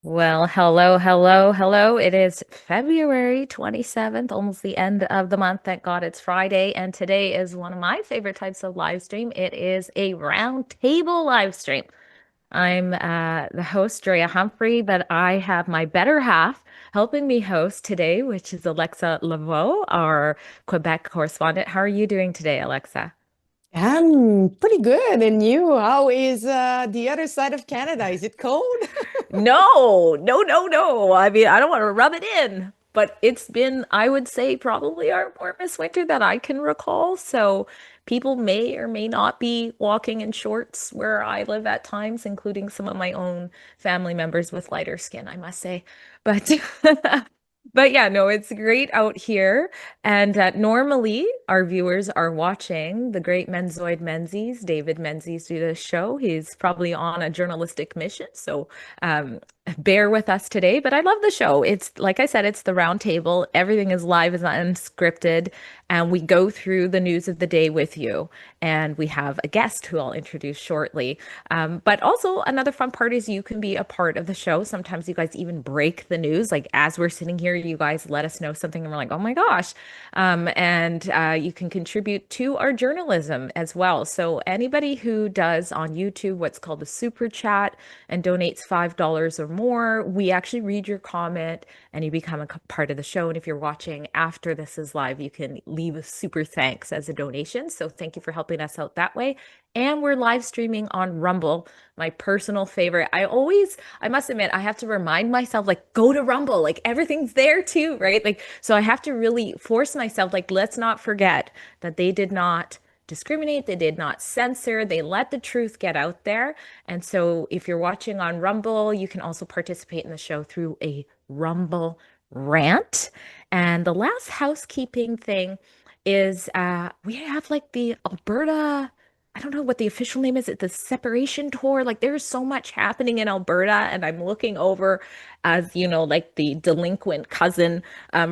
Well, hello, hello, hello. It is February 27th, almost the end of the month. Thank God it's Friday. And today is one of my favorite types of live stream. It is a round table live stream. I'm the host, Drea Humphrey, but I have my better half helping me host today, which is Alexa Laveau, our Quebec correspondent. How are you doing today, Alexa? I'm pretty good. And you, how is the other side of Canada? Is it cold? No, no, no, no. I mean, I don't want to rub it in, but it's been, I would say, probably our warmest winter that I can recall. So people may or may not be walking in shorts where I live at times, including some of my own family members with lighter skin, I must say. But but yeah, no, it's great out here. And normally our viewers are watching the great Menzoid Menzies, David Menzies, do this show. He's probably on a journalistic mission. So um, bear with us today, but I love the show. It's like I said, it's the round table. Everything is live, is unscripted, and we go through the news of the day with you. And we have a guest who I'll introduce shortly. But also another fun part is you can be a part of the show. Sometimes you guys even break the news. Like as we're sitting here, you guys let us know something, and we're like, oh my gosh. And you can contribute to our journalism as well. So anybody who does on YouTube what's called a super chat and donates $5 or more, we actually read your comment and you become a part of the show. And if you're watching after this is live, you can leave a super thanks as a donation. So thank you for helping us out that way. And we're live streaming on Rumble, my personal favorite. I must admit, I have to remind myself, like, go to Rumble, like everything's there too, right? Like, so I have to really force myself, like, let's not forget that they did not discriminate, they did not censor, they let the truth get out there. And so if you're watching on Rumble, you can also participate in the show through a Rumble rant. And the last housekeeping thing is we have like the Alberta, I don't know what the official name is. It's the separation tour. Like there's so much happening in Alberta, and I'm looking over as, like the delinquent cousin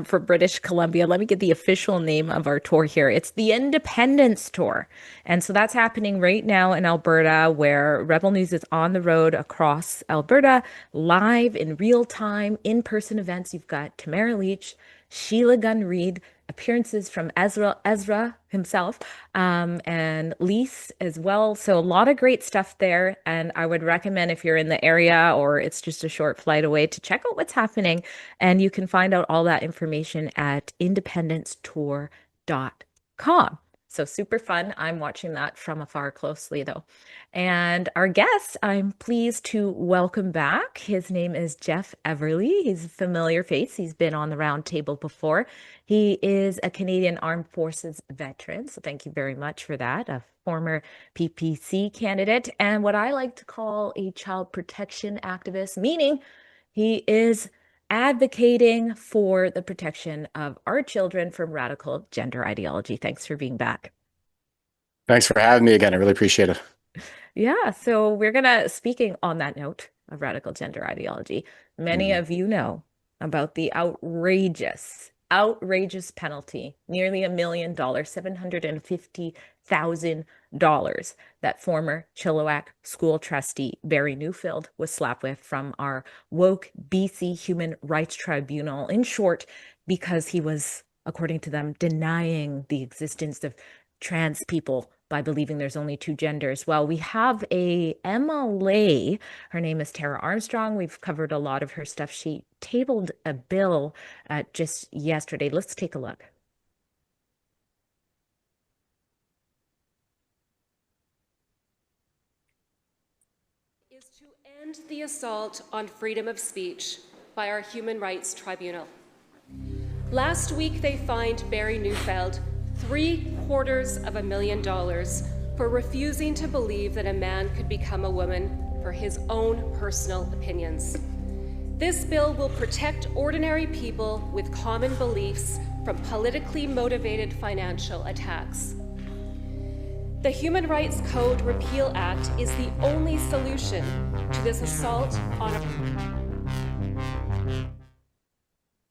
for British Columbia. Let me get the official name of our tour here. It's the Independence Tour. And so that's happening right now in Alberta, where Rebel News is on the road across Alberta, live in real time, in-person events. You've got Tamara Leach, Sheila Gunn Reid, appearances from Ezra himself, and Lise as well. So a lot of great stuff there. And I would recommend if you're in the area or it's just a short flight away to check out what's happening. And you can find out all that information at independencetour.com. So super fun. I'm watching that from afar closely though. And our guest, I'm pleased to welcome back. His name is Jeff Everly. He's a familiar face. He's been on the round table before. He is a Canadian Armed Forces veteran, so thank you very much for that. A former PPC candidate, and what I like to call a child protection activist, meaning he is advocating for the protection of our children from radical gender ideology. Thanks for being back. Thanks for having me again. I really appreciate it. Yeah, so we're gonna, speaking on that note of radical gender ideology, many Mhm. of you know about the outrageous penalty, nearly $1 million, $750,000 that former Chilliwack school trustee Barry Newfield was slapped with from our woke BC Human Rights Tribunal. In short, because he was, according to them, denying the existence of trans people by believing there's only two genders. Well, we have a MLA. Her name is Tara Armstrong. We've covered a lot of her stuff. She tabled a bill just yesterday. Let's take a look. Is to end the assault on freedom of speech by our Human Rights Tribunal. Last week, they fined Barry Neufeld $750,000 for refusing to believe that a man could become a woman for his own personal opinions. This bill will protect ordinary people with common beliefs from politically motivated financial attacks. The Human Rights Code Repeal Act is the only solution to this assault on a...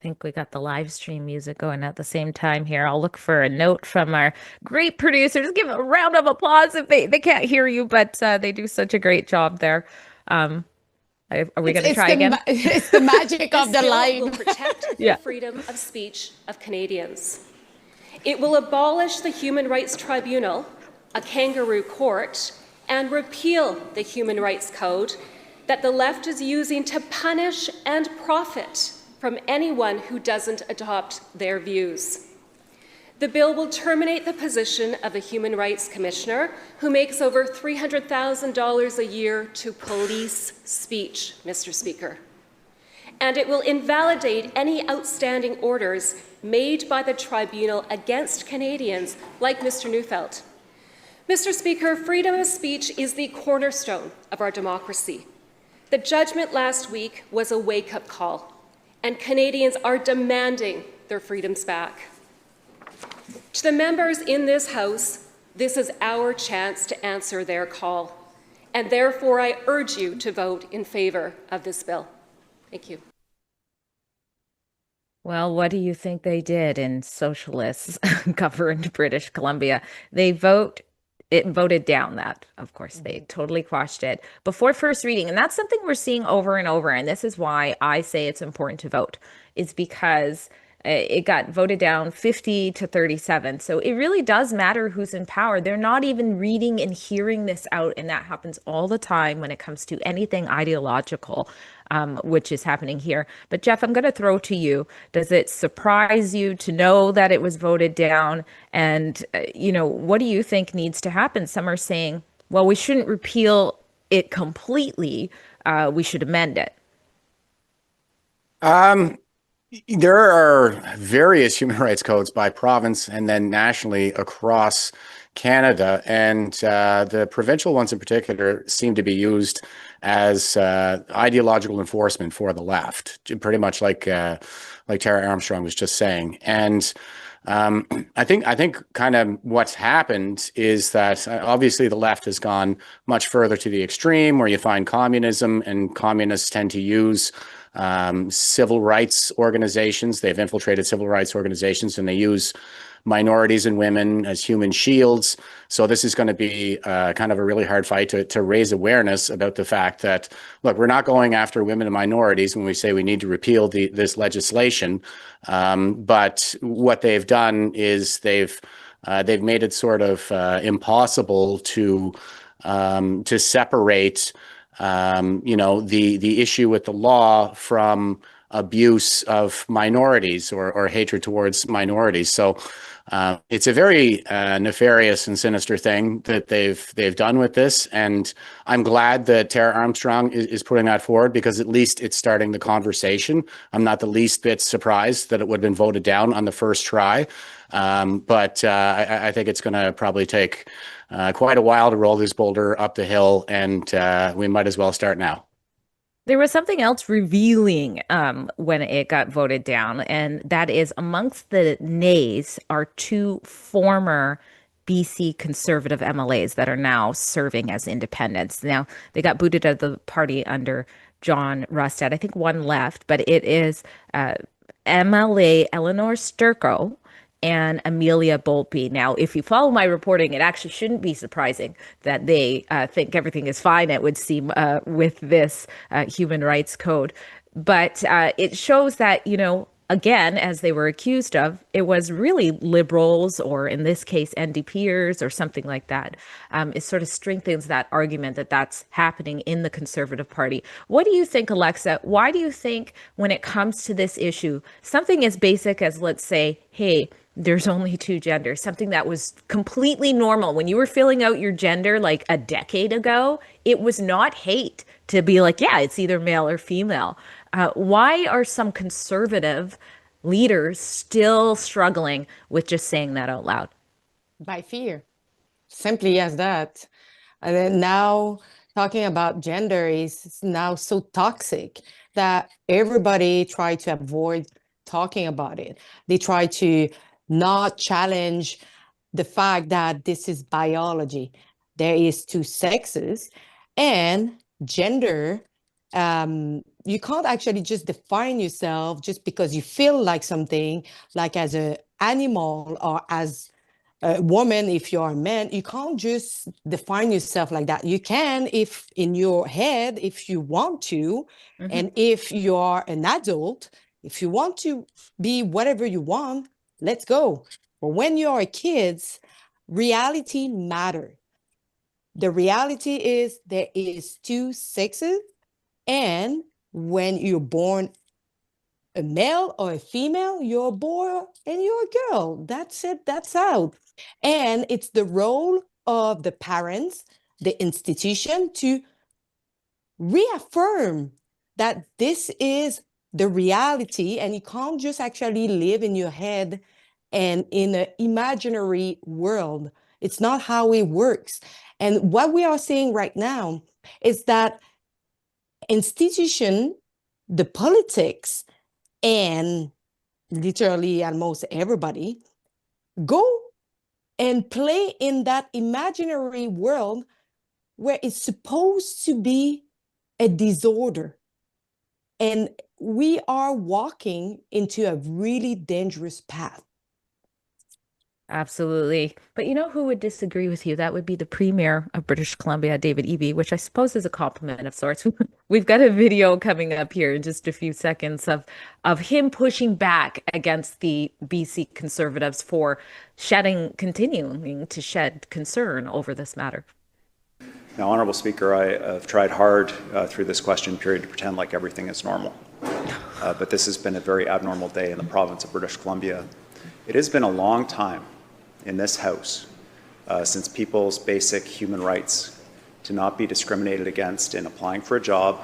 I think we got the live stream music going at the same time here. I'll look for a note from our great producers. Give a round of applause if they can't hear you, but they do such a great job there. Um, Are we going to try again? It's the magic of the This bill live. will protect Yeah. the freedom of speech of Canadians. It will abolish the Human Rights Tribunal, a kangaroo court, and repeal the Human Rights Code that the left is using to punish and profit from anyone who doesn't adopt their views. The bill will terminate the position of a Human Rights Commissioner who makes over $300,000 a year to police speech, Mr. Speaker. And it will invalidate any outstanding orders made by the tribunal against Canadians like Mr. Neufeld. Mr. Speaker, freedom of speech is the cornerstone of our democracy. The judgment last week was a wake-up call, and Canadians are demanding their freedoms back. To the members in this House, this is our chance to answer their call, and therefore I urge you to vote in favour of this bill. Thank you. Well, what do you think they did in socialist governed British Columbia? It voted down that, of course, they totally quashed it before first reading. And that's something we're seeing over and over. And this is why I say it's important to vote, is because it got voted down 50 to 37. So it really does matter who's in power. They're not even reading and hearing this out. And that happens all the time when it comes to anything ideological, which is happening here. But Jeff, I'm going to throw to you. Does it surprise you to know that it was voted down? And, what do you think needs to happen? Some are saying, well, we shouldn't repeal it completely. We should amend it. There are various human rights codes by province and then nationally across Canada, and the provincial ones in particular seem to be used as ideological enforcement for the left, pretty much like Tara Armstrong was just saying. And I think kind of what's happened is that obviously the left has gone much further to the extreme, where you find communism, and communists tend to use civil rights organizations. They've infiltrated civil rights organizations, and they use minorities and women as human shields. So this is going to be kind of a really hard fight to raise awareness about the fact that, look, we're not going after women and minorities when we say we need to repeal this legislation. But what they've done is they've made it sort of impossible to separate the issue with the law from abuse of minorities or hatred towards minorities. So it's a very nefarious and sinister thing that they've done with this. And I'm glad that Tara Armstrong is putting that forward, because at least it's starting the conversation. I'm not the least bit surprised that it would have been voted down on the first try. But I think it's going to probably take quite a while to roll this boulder up the hill, and we might as well start now. There was something else revealing when it got voted down, and that is amongst the nays are two former BC Conservative MLAs that are now serving as independents. Now, they got booted out of the party under John Rustad. I think one left, but it is MLA Eleanor Sturko and Amelia Boltby. Now, if you follow my reporting, it actually shouldn't be surprising that they think everything is fine, it would seem, with this human rights code. But it shows that, again, as they were accused of, it was really liberals, or in this case, NDPers or something like that. It sort of strengthens that argument that that's happening in the Conservative Party. What do you think, Alexa? Why do you think when it comes to this issue, something as basic as, let's say, hey, there's only two genders, something that was completely normal when you were filling out your gender like a decade ago, it was not hate to be like, yeah, it's either male or female. Why are some conservative leaders still struggling with just saying that out loud? By fear. Simply as that. And then now talking about gender is now so toxic that everybody try to avoid talking about it. They try to not challenge the fact that this is biology. There is two sexes, and gender. You can't actually just define yourself just because you feel like something, like as an animal or as a woman, if you're a man, you can't just define yourself like that. You can, if in your head, if you want to, and if you're an adult, if you want to be whatever you want, let's go. But when you're a kid, reality matters. The reality is there is two sexes, and when you're born a male or a female, you're a boy and you're a girl. That's it, that's out. And it's the role of the parents, the institution, to reaffirm that this is the reality, and you can't just actually live in your head and in an imaginary world. It's not how it works. And what we are seeing right now is that institution, the politics, and literally almost everybody go and play in that imaginary world where it's supposed to be a disorder. And we are walking into a really dangerous path. Absolutely. But you know who would disagree with you? That would be the Premier of British Columbia, David Eby, which I suppose is a compliment of sorts. We've got a video coming up here in just a few seconds of him pushing back against the BC Conservatives for continuing to shed concern over this matter. Now, Honourable Speaker, I have tried hard through this question period to pretend like everything is normal. But this has been a very abnormal day in the province of British Columbia. It has been a long time in this House since people's basic human rights to not be discriminated against in applying for a job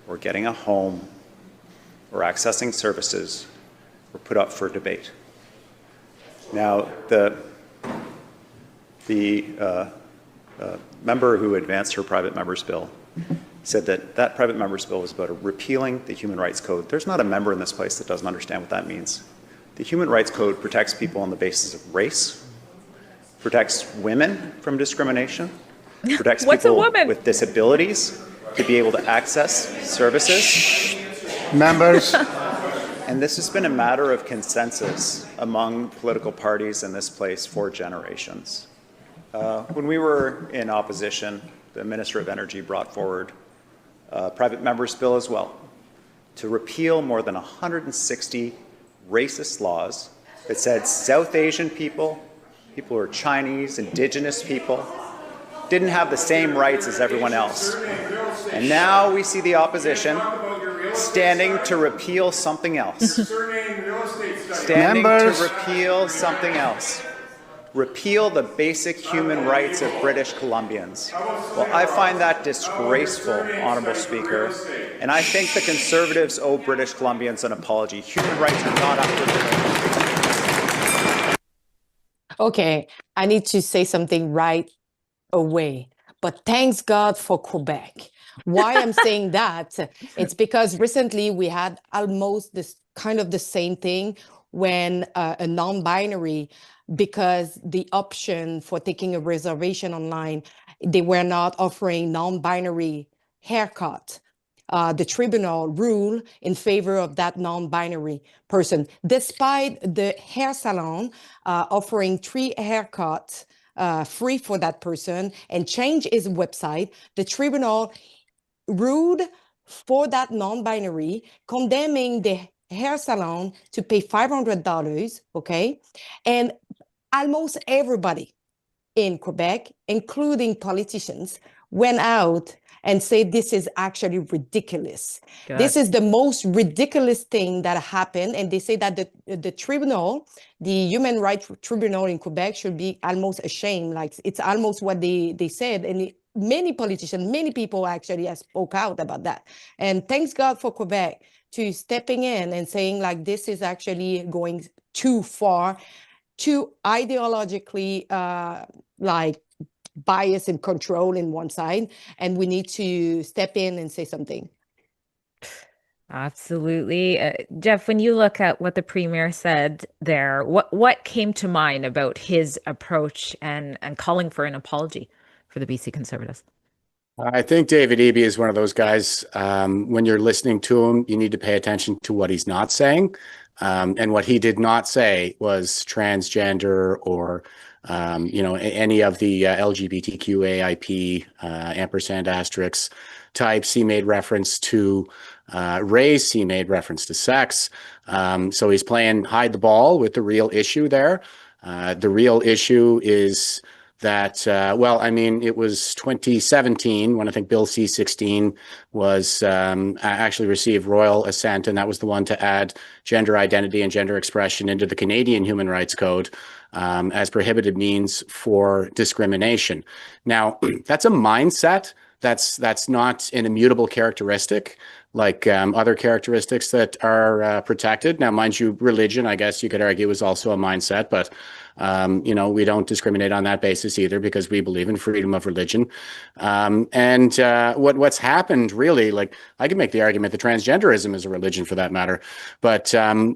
or getting a home or accessing services were put up for debate. Now, the member who advanced her private member's bill said that that private member's bill was about repealing the Human Rights Code. There's not a member in this place that doesn't understand what that means. The Human Rights Code protects people on the basis of race, protects women from discrimination, protects people with disabilities to be able to access services. Members. And this has been a matter of consensus among political parties in this place for generations. When we were in opposition, the Minister of Energy brought forward a private member's bill as well to repeal more than 160 racist laws that said South Asian people, people who are Chinese, Indigenous people, didn't have the same rights as everyone else. And now we see the opposition standing to repeal something else. Standing to repeal something else. Repeal the basic human rights of British Columbians. Well, I find that disgraceful, Honourable Speaker, and I think the Conservatives owe British Columbians an apology. Human rights are not up for debate. Okay, I need to say something right away, but thanks God for Quebec. Why I'm saying that, it's because recently we had almost this kind of the same thing when a non-binary, because the option for taking a reservation online, they were not offering non-binary haircut. The tribunal ruled in favor of that non-binary person, despite the hair salon offering 3 haircuts free for that person and change his website. The tribunal ruled for that non-binary, condemning the hair salon to pay $500, okay? And almost everybody in Quebec, including politicians, went out and said this is actually ridiculous. Good. This is the most ridiculous thing that happened. And they say that the tribunal, the Human Rights Tribunal in Quebec, should be almost ashamed. Like, it's almost what they said. And many politicians, many people actually have spoke out about that. And thanks God for Quebec to stepping in and saying like, this is actually going too far, too ideologically like bias and control in one side, and we need to step in and say something. Absolutely. Jeff, when you look at what the Premier said there, what came to mind about his approach and calling for an apology for the BC Conservatives? I think David Eby is one of those guys. When you're listening to him, you need to pay attention to what he's not saying. And what he did not say was transgender or, any of the LGBTQAIP ampersand asterisks types. He made reference to race. He made reference to sex. So he's playing hide the ball with the real issue there. The real issue is that, it was 2017 when I think Bill C-16 was actually received royal assent, and that was the one to add gender identity and gender expression into the Canadian Human Rights Code as prohibited means for discrimination. Now, that's a mindset. That's not an immutable characteristic like other characteristics that are protected. Now, mind you, religion, I guess you could argue, is also a mindset, but we don't discriminate on that basis either because we believe in freedom of religion. What's happened really, like I can make the argument that transgenderism is a religion for that matter, but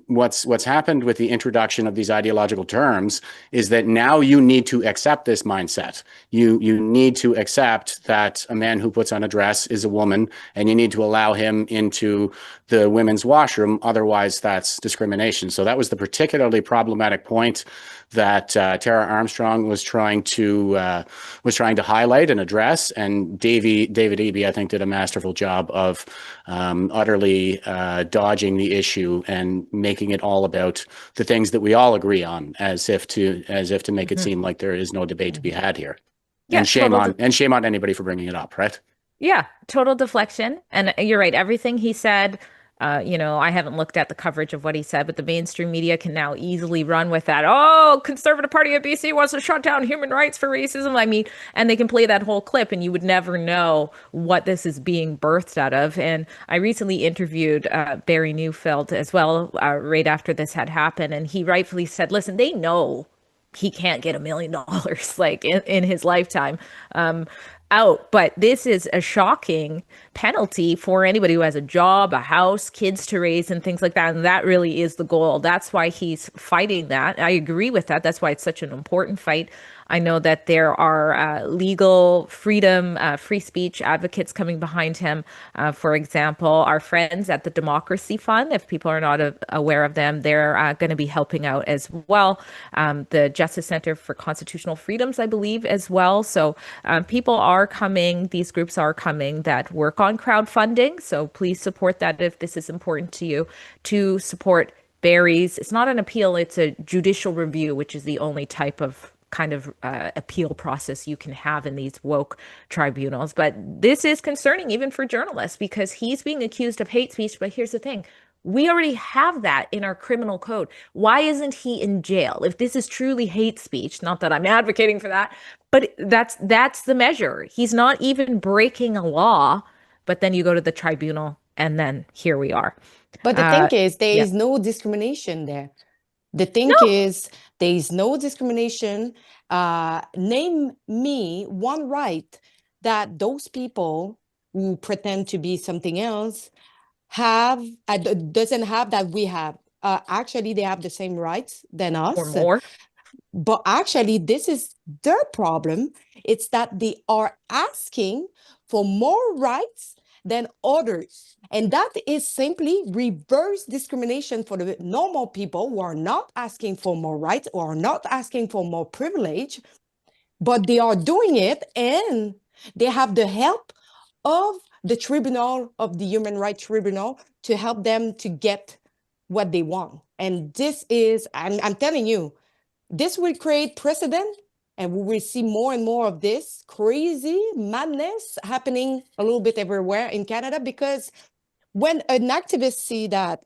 what's happened with the introduction of these ideological terms is that now you need to accept this mindset. You need to accept that a man who puts on a dress is a woman, and you need to allow him into the women's washroom. Otherwise, that's discrimination. So that was the particularly problematic point that Tara Armstrong was trying to highlight and address. And David Eby, I think, did a masterful job of utterly dodging the issue and making it all about the things that we all agree on, as if to make it seem like there is no debate to be had here. Yeah, and shame on anybody for bringing it up, right? Yeah, total deflection. And you're right. Everything he said, I haven't looked at the coverage of what he said, but the mainstream media can now easily run with that. Oh, Conservative Party of BC wants to shut down human rights for racism. I mean, and they can play that whole clip and you would never know what this is being birthed out of. And I recently interviewed Barry Neufeld as well, right after this had happened. And he rightfully said, listen, they know he can't get $1 million like in his lifetime. Out. But this is a shocking penalty for anybody who has a job, a house, kids to raise, and things like that. And that really is the goal. That's why he's fighting that. I agree with that. That's why it's such an important fight. I know that there are legal freedom, free speech advocates coming behind him. For example, our friends at the Democracy Fund, if people are not aware of them, they're going to be helping out as well. The Justice Center for Constitutional Freedoms, I believe, as well. So people are coming, these groups are coming that work on crowdfunding. So please support that if this is important to you, to support Barry's. It's not an appeal, it's a judicial review, which is the only type of kind of appeal process you can have in these woke tribunals. But this is concerning even for journalists because he's being accused of hate speech. But here's the thing. We already have that in our criminal code. Why isn't he in jail? If this is truly hate speech, not that I'm advocating for that, but that's the measure. He's not even breaking a law, but then you go to the tribunal and then here we are. But the thing is, there is no discrimination there. The thing is, there is no discrimination. Name me one right that those people who pretend to be something else have, doesn't have that we have. Actually, they have the same rights than us. Or more. But actually, this is their problem. It's that they are asking for more rights than others. And that is simply reverse discrimination for the normal people who are not asking for more rights or are not asking for more privilege, but they are doing it and they have the help of the tribunal, of the Human Rights Tribunal, to help them to get what they want. And this is, I'm telling you, this will create precedent. And we will see more and more of this crazy madness happening a little bit everywhere in Canada, because when an activist see that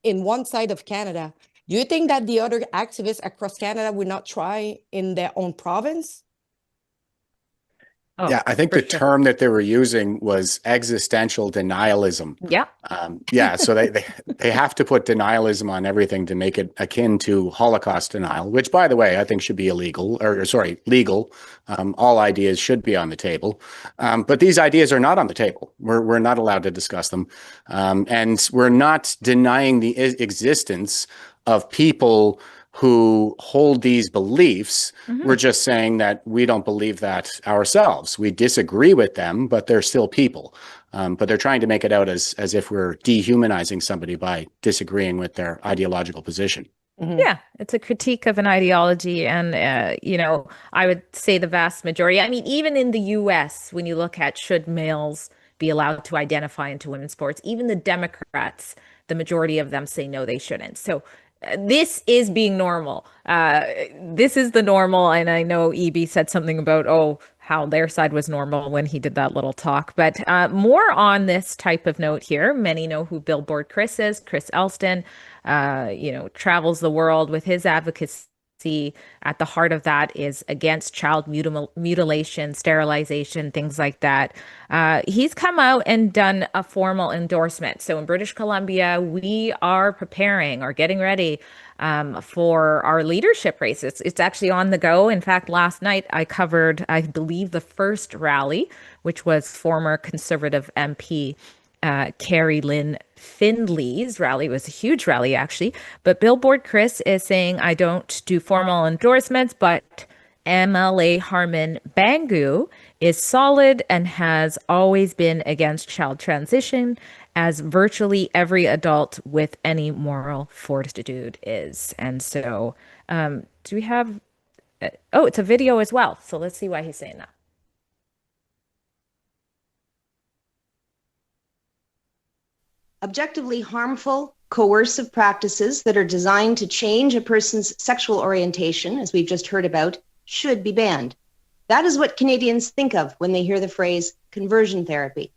in one side of Canada, do you think that the other activists across Canada will not try in their own province? Yeah, I think the term that they were using was existential denialism. Yeah. So they have to put denialism on everything to make it akin to Holocaust denial, which, by the way, I think should be illegal, legal. All ideas should be on the table. But these ideas are not on the table. We're not allowed to discuss them. And we're not denying the existence of people who hold these beliefs. Mhm. We're just saying that we don't believe that ourselves. We disagree with them, but they're still people. But they're trying to make it out as if we're dehumanizing somebody by disagreeing with their ideological position. Yeah, it's a critique of an ideology. And, I would say the vast majority, I mean, even in the US, when you look at should males be allowed to identify into women's sports, even the Democrats, the majority of them say no, they shouldn't. So this is being normal. This is the normal. And I know EB said something about, oh, how their side was normal when he did that little talk. But more on this type of note here. Many know who Billboard Chris is. Chris Elston, travels the world with his advocacy. At the heart of that is against child mutilation, sterilization, things like that. He's come out and done a formal endorsement. So in British Columbia, we are preparing or getting ready for our leadership races. It's actually on the go. In fact, last night I covered, I believe, the first rally, which was former Conservative MP Carrie Lynn Findley's rally. Was a huge rally, actually. But Billboard Chris is saying, I don't do formal endorsements, but MLA Harman Bangu is solid and has always been against child transition, as virtually every adult with any moral fortitude is. And so, do we have? Oh, it's a video as well. So let's see why he's saying that. Objectively harmful, coercive practices that are designed to change a person's sexual orientation, as we've just heard about, should be banned. That is what Canadians think of when they hear the phrase conversion therapy.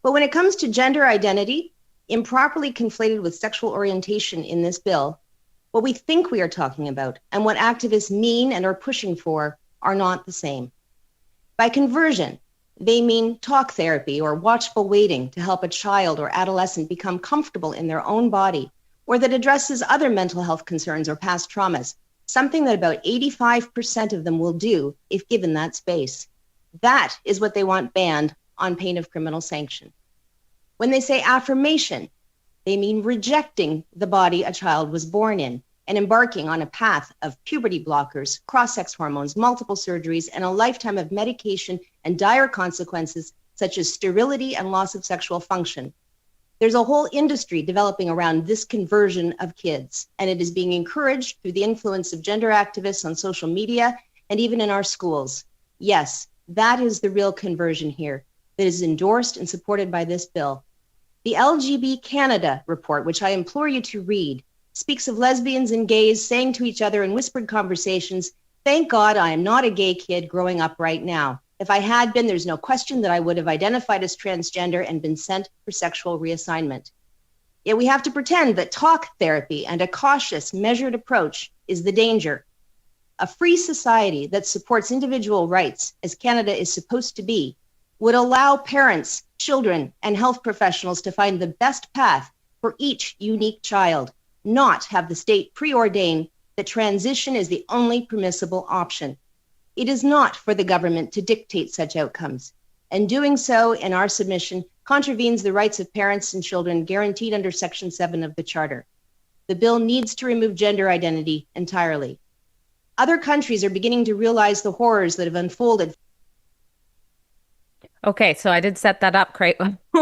But when it comes to gender identity, improperly conflated with sexual orientation in this bill, what we think we are talking about and what activists mean and are pushing for are not the same. By conversion, they mean talk therapy or watchful waiting to help a child or adolescent become comfortable in their own body, or that addresses other mental health concerns or past traumas, something that about 85% of them will do if given that space. That is what they want banned on pain of criminal sanction. When they say affirmation, they mean rejecting the body a child was born in and embarking on a path of puberty blockers, cross-sex hormones, multiple surgeries, and a lifetime of medication and dire consequences such as sterility and loss of sexual function. There's a whole industry developing around this conversion of kids, and it is being encouraged through the influence of gender activists on social media and even in our schools. Yes, that is the real conversion here that is endorsed and supported by this bill. The LGB Canada report, which I implore you to read, speaks of lesbians and gays saying to each other in whispered conversations, "Thank God I am not a gay kid growing up right now. If I had been, there's no question that I would have identified as transgender and been sent for sexual reassignment." Yet we have to pretend that talk therapy and a cautious, measured approach is the danger. A free society that supports individual rights, as Canada is supposed to be, would allow parents, children, and health professionals to find the best path for each unique child, not have the state preordain that transition is the only permissible option. It is not for the government to dictate such outcomes, and doing so in our submission contravenes the rights of parents and children guaranteed under Section 7 of the Charter. The bill needs to remove gender identity entirely. Other countries are beginning to realize the horrors that have unfolded. Okay, so I did set that up, great.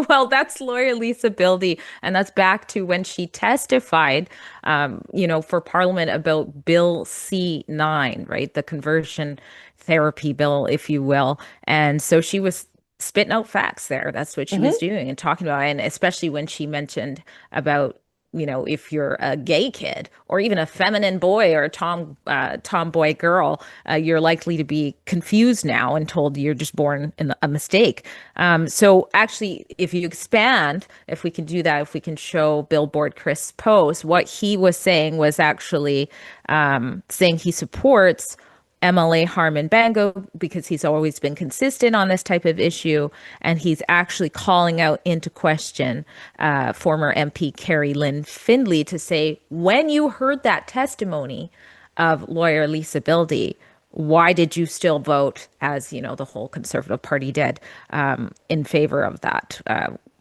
Well, that's lawyer Lisa Bildy, and that's back to when she testified, for Parliament about Bill C9, right? The conversion therapy bill, if you will. And so she was spitting out facts there. That's what she was doing and talking about. And especially when she mentioned about, if you're a gay kid or even a feminine boy or a tomboy girl, you're likely to be confused now and told you're just born in a mistake. So actually, if you expand, if we can do that, if we can show Billboard Chris' post, what he was saying was actually saying he supports MLA Harman Bango because he's always been consistent on this type of issue, and he's actually calling out into question former MP Carrie Lynn Findley to say, when you heard that testimony of lawyer Lisa Bildy, why did you still vote, as the whole Conservative Party did, in favor of that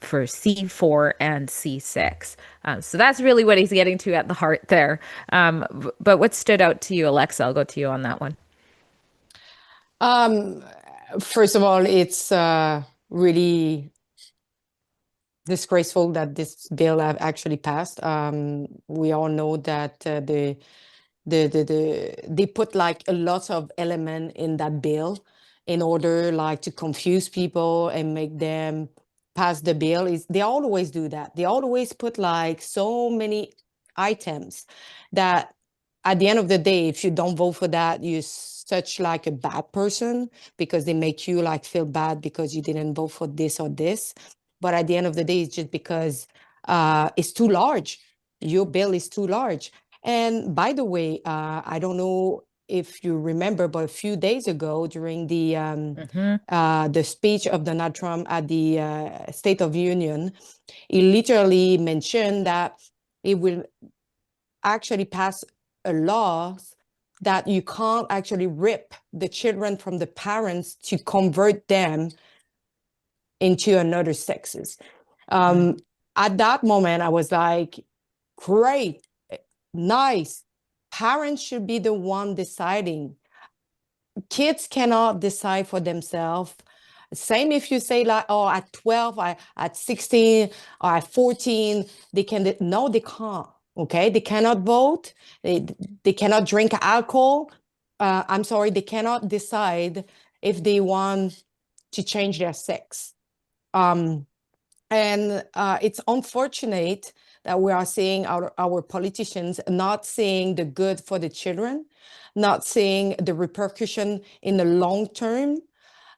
for C4 and C6. So that's really what he's getting to at the heart there. But what stood out to you, Alexa? I'll go to you on that one. First of all, it's really disgraceful that this bill have actually passed. We all know that they put like a lot of element in that bill in order like to confuse people and make them pass the bill. They always do that. They always put like so many items that at the end of the day, if you don't vote for that, you're such like a bad person because they make you like feel bad because you didn't vote for this or this. But at the end of the day, it's just because it's too large. Your bill is too large. And by the way, I don't know if you remember, but a few days ago during the speech of Donald Trump at the State of Union, he literally mentioned that it will actually pass a law that you can't actually rip the children from the parents to convert them into another sexes. At that moment, I was like, great, nice. Parents should be the one deciding. Kids cannot decide for themselves. Same if you say like, oh, at 12, at 16, or at 14, they can, no, they can't, okay? They cannot vote. They cannot drink alcohol. I'm sorry, they cannot decide if they want to change their sex. And it's unfortunate that we are seeing our politicians not seeing the good for the children, not seeing the repercussion in the long term,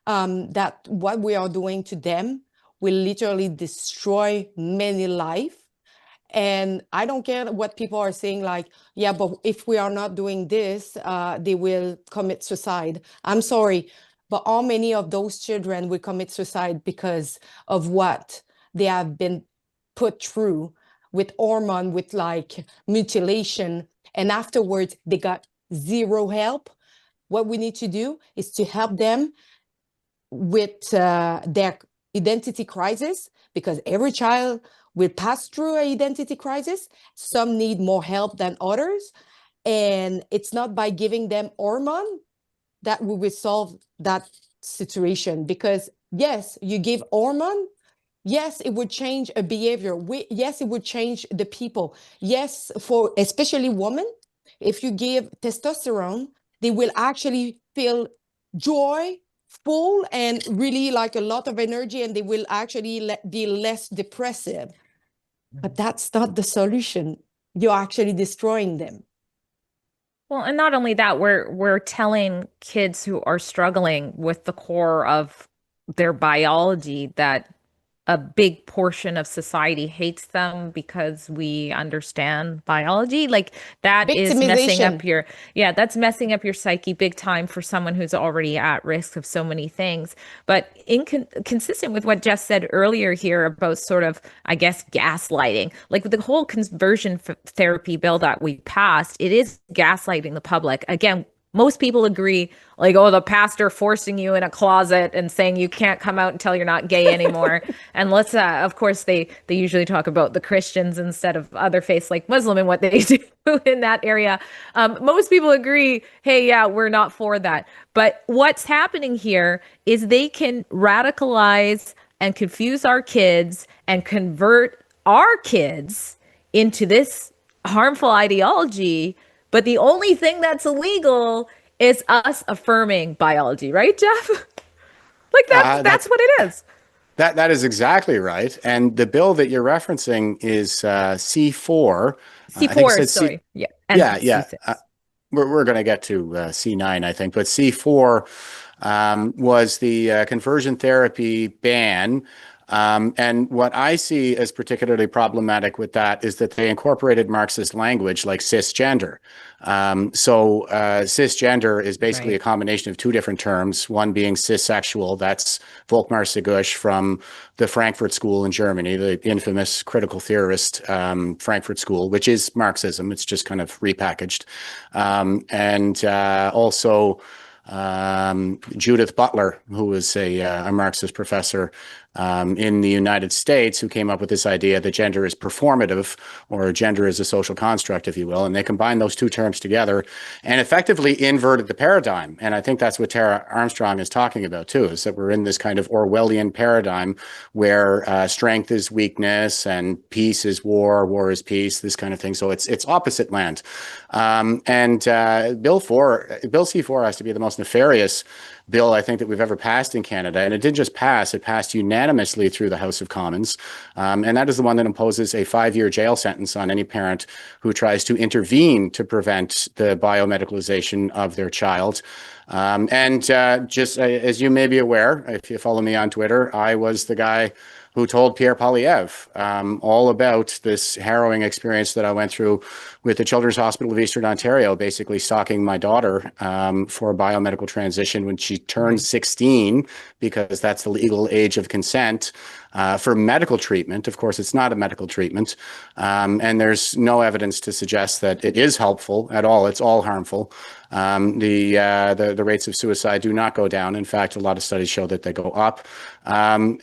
that what we are doing to them will literally destroy many lives. And I don't care what people are saying, like, yeah, but if we are not doing this, they will commit suicide. I'm sorry, but how many of those children will commit suicide because of what they have been put through with hormone, with like mutilation, and afterwards they got zero help? What we need to do is to help them with their identity crisis, because every child will pass through an identity crisis. Some need more help than others. And it's not by giving them hormone that we will solve that situation. Because yes, you give hormone, yes, it would change a behavior. Yes, it would change the people. Yes, for especially women, if you give testosterone, they will actually feel joy, full, and really like a lot of energy, and they will actually be less depressive. But that's not the solution. You're actually destroying them. Well, and not only that, we're telling kids who are struggling with the core of their biology that a big portion of society hates them because we understand biology. Like that is messing up Victimization. that's messing up your psyche big time for someone who's already at risk of so many things. But consistent with what Jess said earlier here about sort of, I guess, gaslighting, like with the whole conversion therapy bill that we passed, it is gaslighting the public. Again, most people agree, like, oh, the pastor forcing you in a closet and saying you can't come out until you're not gay anymore. And let's, of course, they usually talk about the Christians instead of other faiths like Muslim and what they do in that area. Most people agree, hey, yeah, we're not for that. But what's happening here is they can radicalize and confuse our kids and convert our kids into this harmful ideology. But the only thing that's illegal is us affirming biology, right, Jeff? Like that's what it is. That is exactly right. And the bill that you're referencing is C4. I think it C4, said sorry. Yeah. And yeah. C6. We're going to get to C9, I think, but C4 was the conversion therapy ban. And what I see as particularly problematic with that is that they incorporated Marxist language like cisgender. So cisgender is basically a combination of two different terms, one being cissexual, that's Volkmar Segush from the Frankfurt School in Germany, the infamous critical theorist Frankfurt School, which is Marxism. It's just kind of repackaged. And also Judith Butler, who was a Marxist professor in the United States who came up with this idea that gender is performative, or gender is a social construct, if you will. And they combined those two terms together and effectively inverted the paradigm. And I think that's what Tara Armstrong is talking about too, is that we're in this kind of Orwellian paradigm where strength is weakness and peace is war, war is peace, this kind of thing. So it's opposite land. Bill C4 has to be the most nefarious bill I think that we've ever passed in Canada. And it didn't just pass, it passed unanimously through the House of Commons. And that is the one that imposes a 5-year jail sentence on any parent who tries to intervene to prevent the biomedicalization of their child. Just as you may be aware, if you follow me on Twitter, I was the guy who told Pierre Poilievre all about this harrowing experience that I went through with the Children's Hospital of Eastern Ontario, basically stalking my daughter for a biomedical transition when she turned 16, because that's the legal age of consent for medical treatment. Of course, it's not a medical treatment, and there's no evidence to suggest that it is helpful at all. It's all harmful. The rates of suicide do not go down. In fact, a lot of studies show that they go up. Armed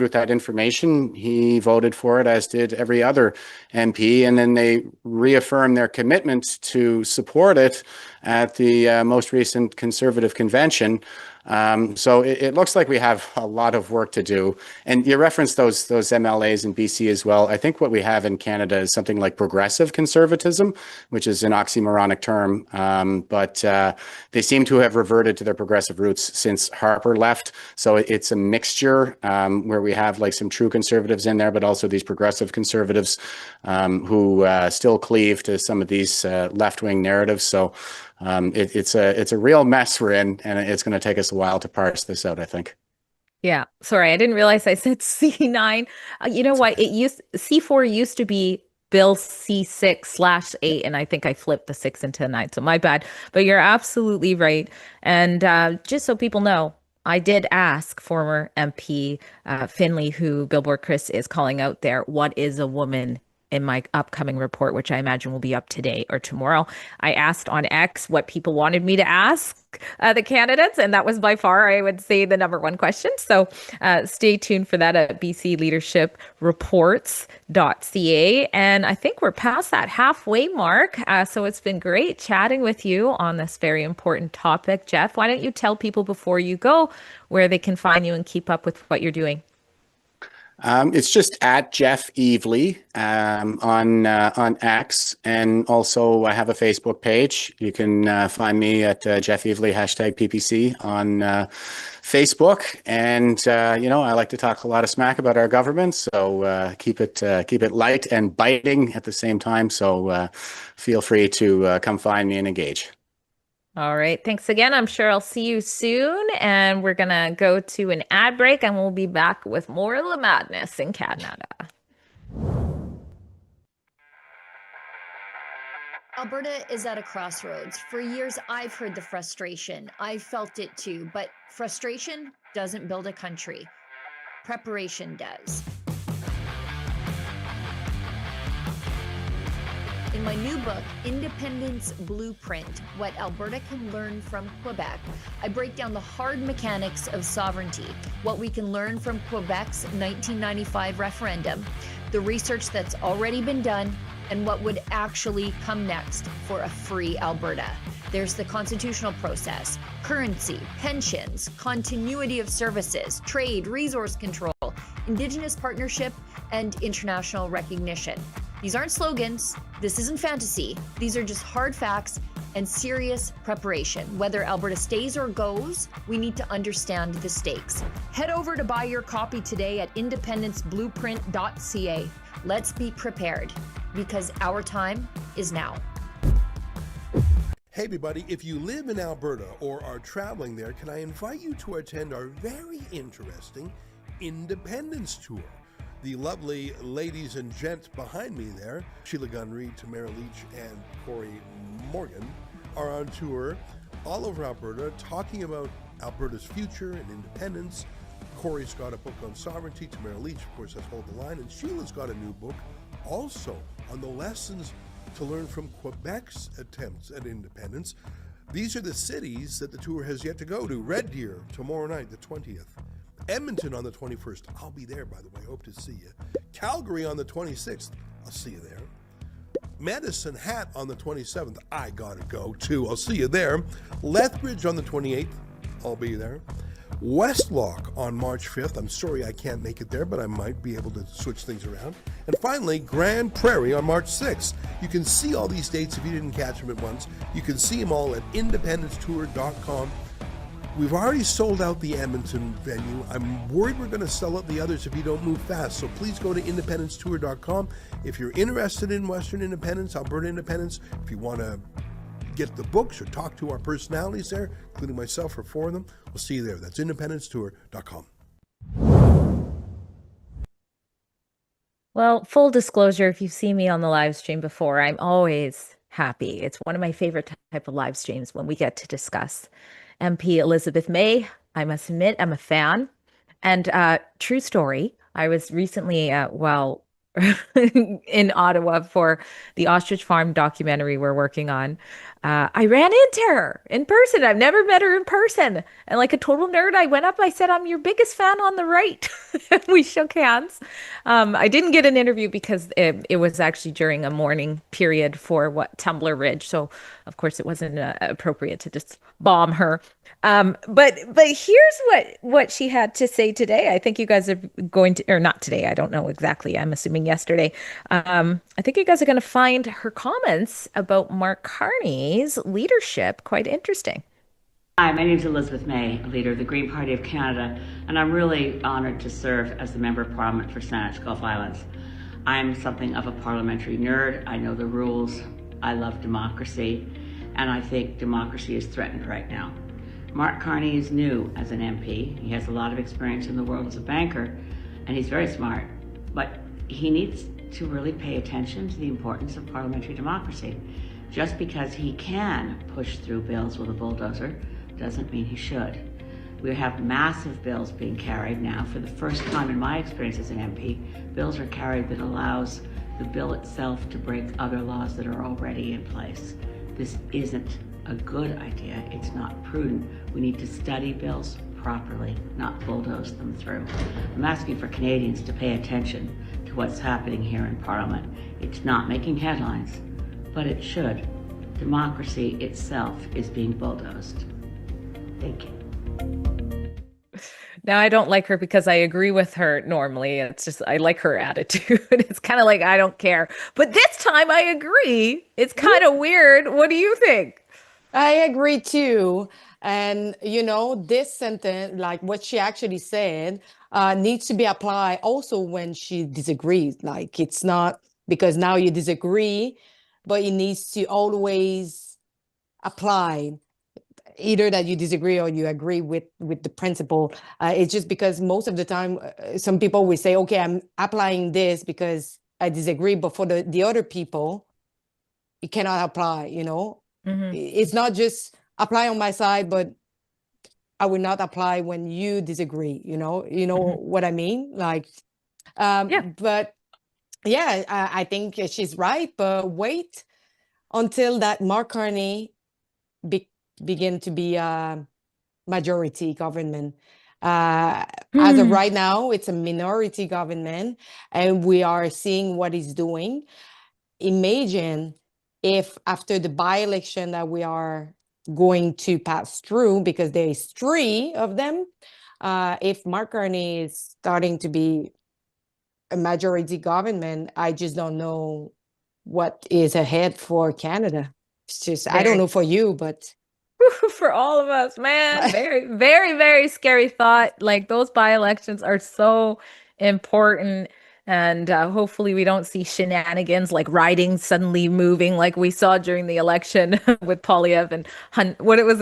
with that information, he voted for it, as did every other MP. And then they reaffirmed their commitment to support it at the most recent Conservative convention. So it looks like we have a lot of work to do. And you referenced those MLAs in BC as well. I think what we have in Canada is something like progressive conservatism, which is an oxymoronic term. But they seem to have reverted to their progressive roots since Harper left. So it's a mixture where we have like some true conservatives in there, but also these progressive conservatives who still cleave to some of these left-wing narratives. So it's a real mess we're in, and it's going to take us a while to parse this out, I think. Yeah, sorry, I didn't realize I said C9. You know what? C4 used to be Bill C6/8, and I think I flipped the 6 into a 9, so my bad. But you're absolutely right. And just so people know, I did ask former MP Finley, who Billboard Chris is calling out there, what is a woman, in my upcoming report, which I imagine will be up today or tomorrow. I asked on X what people wanted me to ask the candidates, and that was by far, I would say, the number one question. So stay tuned for that at bcleadershipreports.ca. And I think we're past that halfway mark. So it's been great chatting with you on this very important topic. Jeff, why don't you tell people before you go where they can find you and keep up with what you're doing? It's just at Jeff Evely on X, and also I have a Facebook page. You can find me at Jeff Evely #PPC on Facebook. And I like to talk a lot of smack about our government, so keep it light and biting at the same time. So feel free to come find me and engage. All right. Thanks again. I'm sure I'll see you soon. And we're going to go to an ad break, and we'll be back with more of the madness in Canada. Alberta is at a crossroads. For years, I've heard the frustration. I've felt it too. But frustration doesn't build a country. Preparation does. In my new book, Independence Blueprint, What Alberta Can Learn from Quebec, I break down the hard mechanics of sovereignty, what we can learn from Quebec's 1995 referendum, the research that's already been done, and what would actually come next for a free Alberta. There's the constitutional process, currency, pensions, continuity of services, trade, resource control, Indigenous partnership, and international recognition. These aren't slogans. This isn't fantasy. These are just hard facts and serious preparation. Whether Alberta stays or goes, we need to understand the stakes. Head over to buy your copy today at independenceblueprint.ca. Let's be prepared, because our time is now. Hey everybody, if you live in Alberta or are traveling there, can I invite you to attend our very interesting Independence Tour? The lovely ladies and gents behind me there, Sheila Gunry, Tamara Leach, and Corey Morgan, are on tour all over Alberta talking about Alberta's future and independence. Corey's got a book on sovereignty. Tamara Leach, of course, has Hold the Line. And Sheila's got a new book also on the lessons to learn from Quebec's attempts at independence. These are the cities that the tour has yet to go to. Red Deer, tomorrow night, the 20th. Edmonton on the 21st. I'll be there, by the way. Hope to see you. Calgary on the 26th. I'll see you there. Medicine Hat on the 27th. I gotta go too. I'll see you there. Lethbridge on the 28th. I'll be there. Westlock on March 5th. I'm sorry I can't make it there, but I might be able to switch things around. And finally, Grand Prairie on March 6th. You can see all these dates if you didn't catch them at once. You can see them all at independencetour.com. We've already sold out the Edmonton venue. I'm worried we're going to sell out the others if you don't move fast. So please go to independencetour.com. If you're interested in Western Independence, Alberta Independence, if you want to get the books or talk to our personalities there, including myself for 4 of them, we'll see you there. That's independencetour.com. Well, full disclosure, if you've seen me on the live stream before, I'm always happy. It's one of my favorite type of live streams when we get to discuss MP Elizabeth May. I must admit, I'm a fan. And true story, I was recently, in Ottawa for the Ostrich Farm documentary we're working on. I ran into her in person. I've never met her in person. And like a total nerd, I went up, I said, I'm your biggest fan on the right. We shook hands. I didn't get an interview because it was actually during a morning period for Tumbler Ridge. So of course it wasn't appropriate to just bomb her. But here's what she had to say today. I think you guys are going to, or not today, I don't know exactly. I'm assuming yesterday. I think you guys are going to find her comments about Mark Carney's leadership quite interesting. Hi, my name is Elizabeth May, a leader of the Green Party of Canada, and I'm really honored to serve as the Member of Parliament for Saanich Gulf Islands. I'm something of a parliamentary nerd. I know the rules. I love democracy, and I think democracy is threatened right now. Mark Carney is new as an MP. He has a lot of experience in the world as a banker, and he's very smart, but he needs to really pay attention to the importance of parliamentary democracy. Just because he can push through bills with a bulldozer doesn't mean he should. We have massive bills being carried now. For the first time in my experience as an MP, bills are carried that allows the bill itself to break other laws that are already in place. This isn't a good idea. It's not prudent. We need to study bills properly, not bulldoze them through. I'm asking for Canadians to pay attention to what's happening here in Parliament. It's not making headlines, but it should. Democracy itself is being bulldozed. Thank you. Now, I don't like her because I agree with her normally. It's just, I like her attitude. It's kind of like, I don't care. But this time I agree. It's kind of weird. What do you think? I agree too. And, this sentence, like what she actually said, needs to be applied also when she disagrees. Like, it's not because now you disagree, but it needs to always apply, either that you disagree or you agree with the principle. It's just because most of the time, some people will say, okay, I'm applying this because I disagree, but for the other people, it cannot apply, Mm-hmm. It's not just apply on my side, but I will not apply when you disagree, mm-hmm. What I mean? Like, but yeah, I think she's right, but wait until that Mark Carney begin to be a majority government. As of right now, it's a minority government, and we are seeing what he's doing. Imagine if after the by-election that we are going to pass through, because there is 3 of them, if Mark Carney is starting to be a majority government, I just don't know what is ahead for Canada. It's just, I don't know for you, but for all of us, man. Very, very, very scary thought. Like, those by-elections are so important. And hopefully we don't see shenanigans like riding suddenly moving like we saw during the election with Poilievre and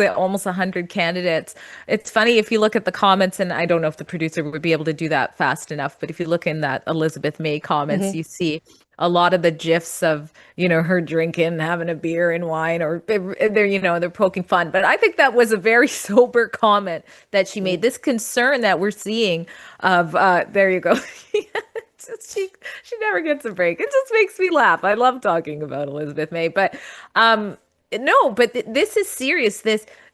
almost 100 candidates. It's funny if you look at the comments, and I don't know if the producer would be able to do that fast enough, but if you look in that Elizabeth May comments, mm-hmm. you see a lot of the gifs of, her drinking, having a beer and wine, or they're poking fun. But I think that was a very sober comment that she made. This concern that we're seeing of, there you go. She never gets a break. It just makes me laugh. I love talking about Elizabeth May, but no, but this is serious.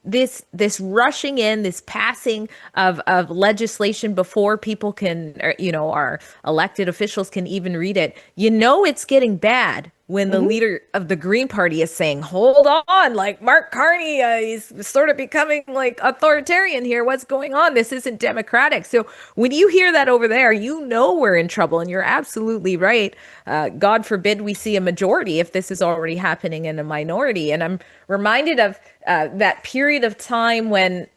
this rushing in, this passing of legislation before people can, or, our elected officials can even read it. It's getting bad when the leader of the Green Party is saying, hold on, like Mark Carney, he's sort of becoming like authoritarian here. What's going on? This isn't democratic. So when you hear that over there, we're in trouble. And you're absolutely right. God forbid we see a majority if this is already happening in a minority. And I'm reminded of that period of time when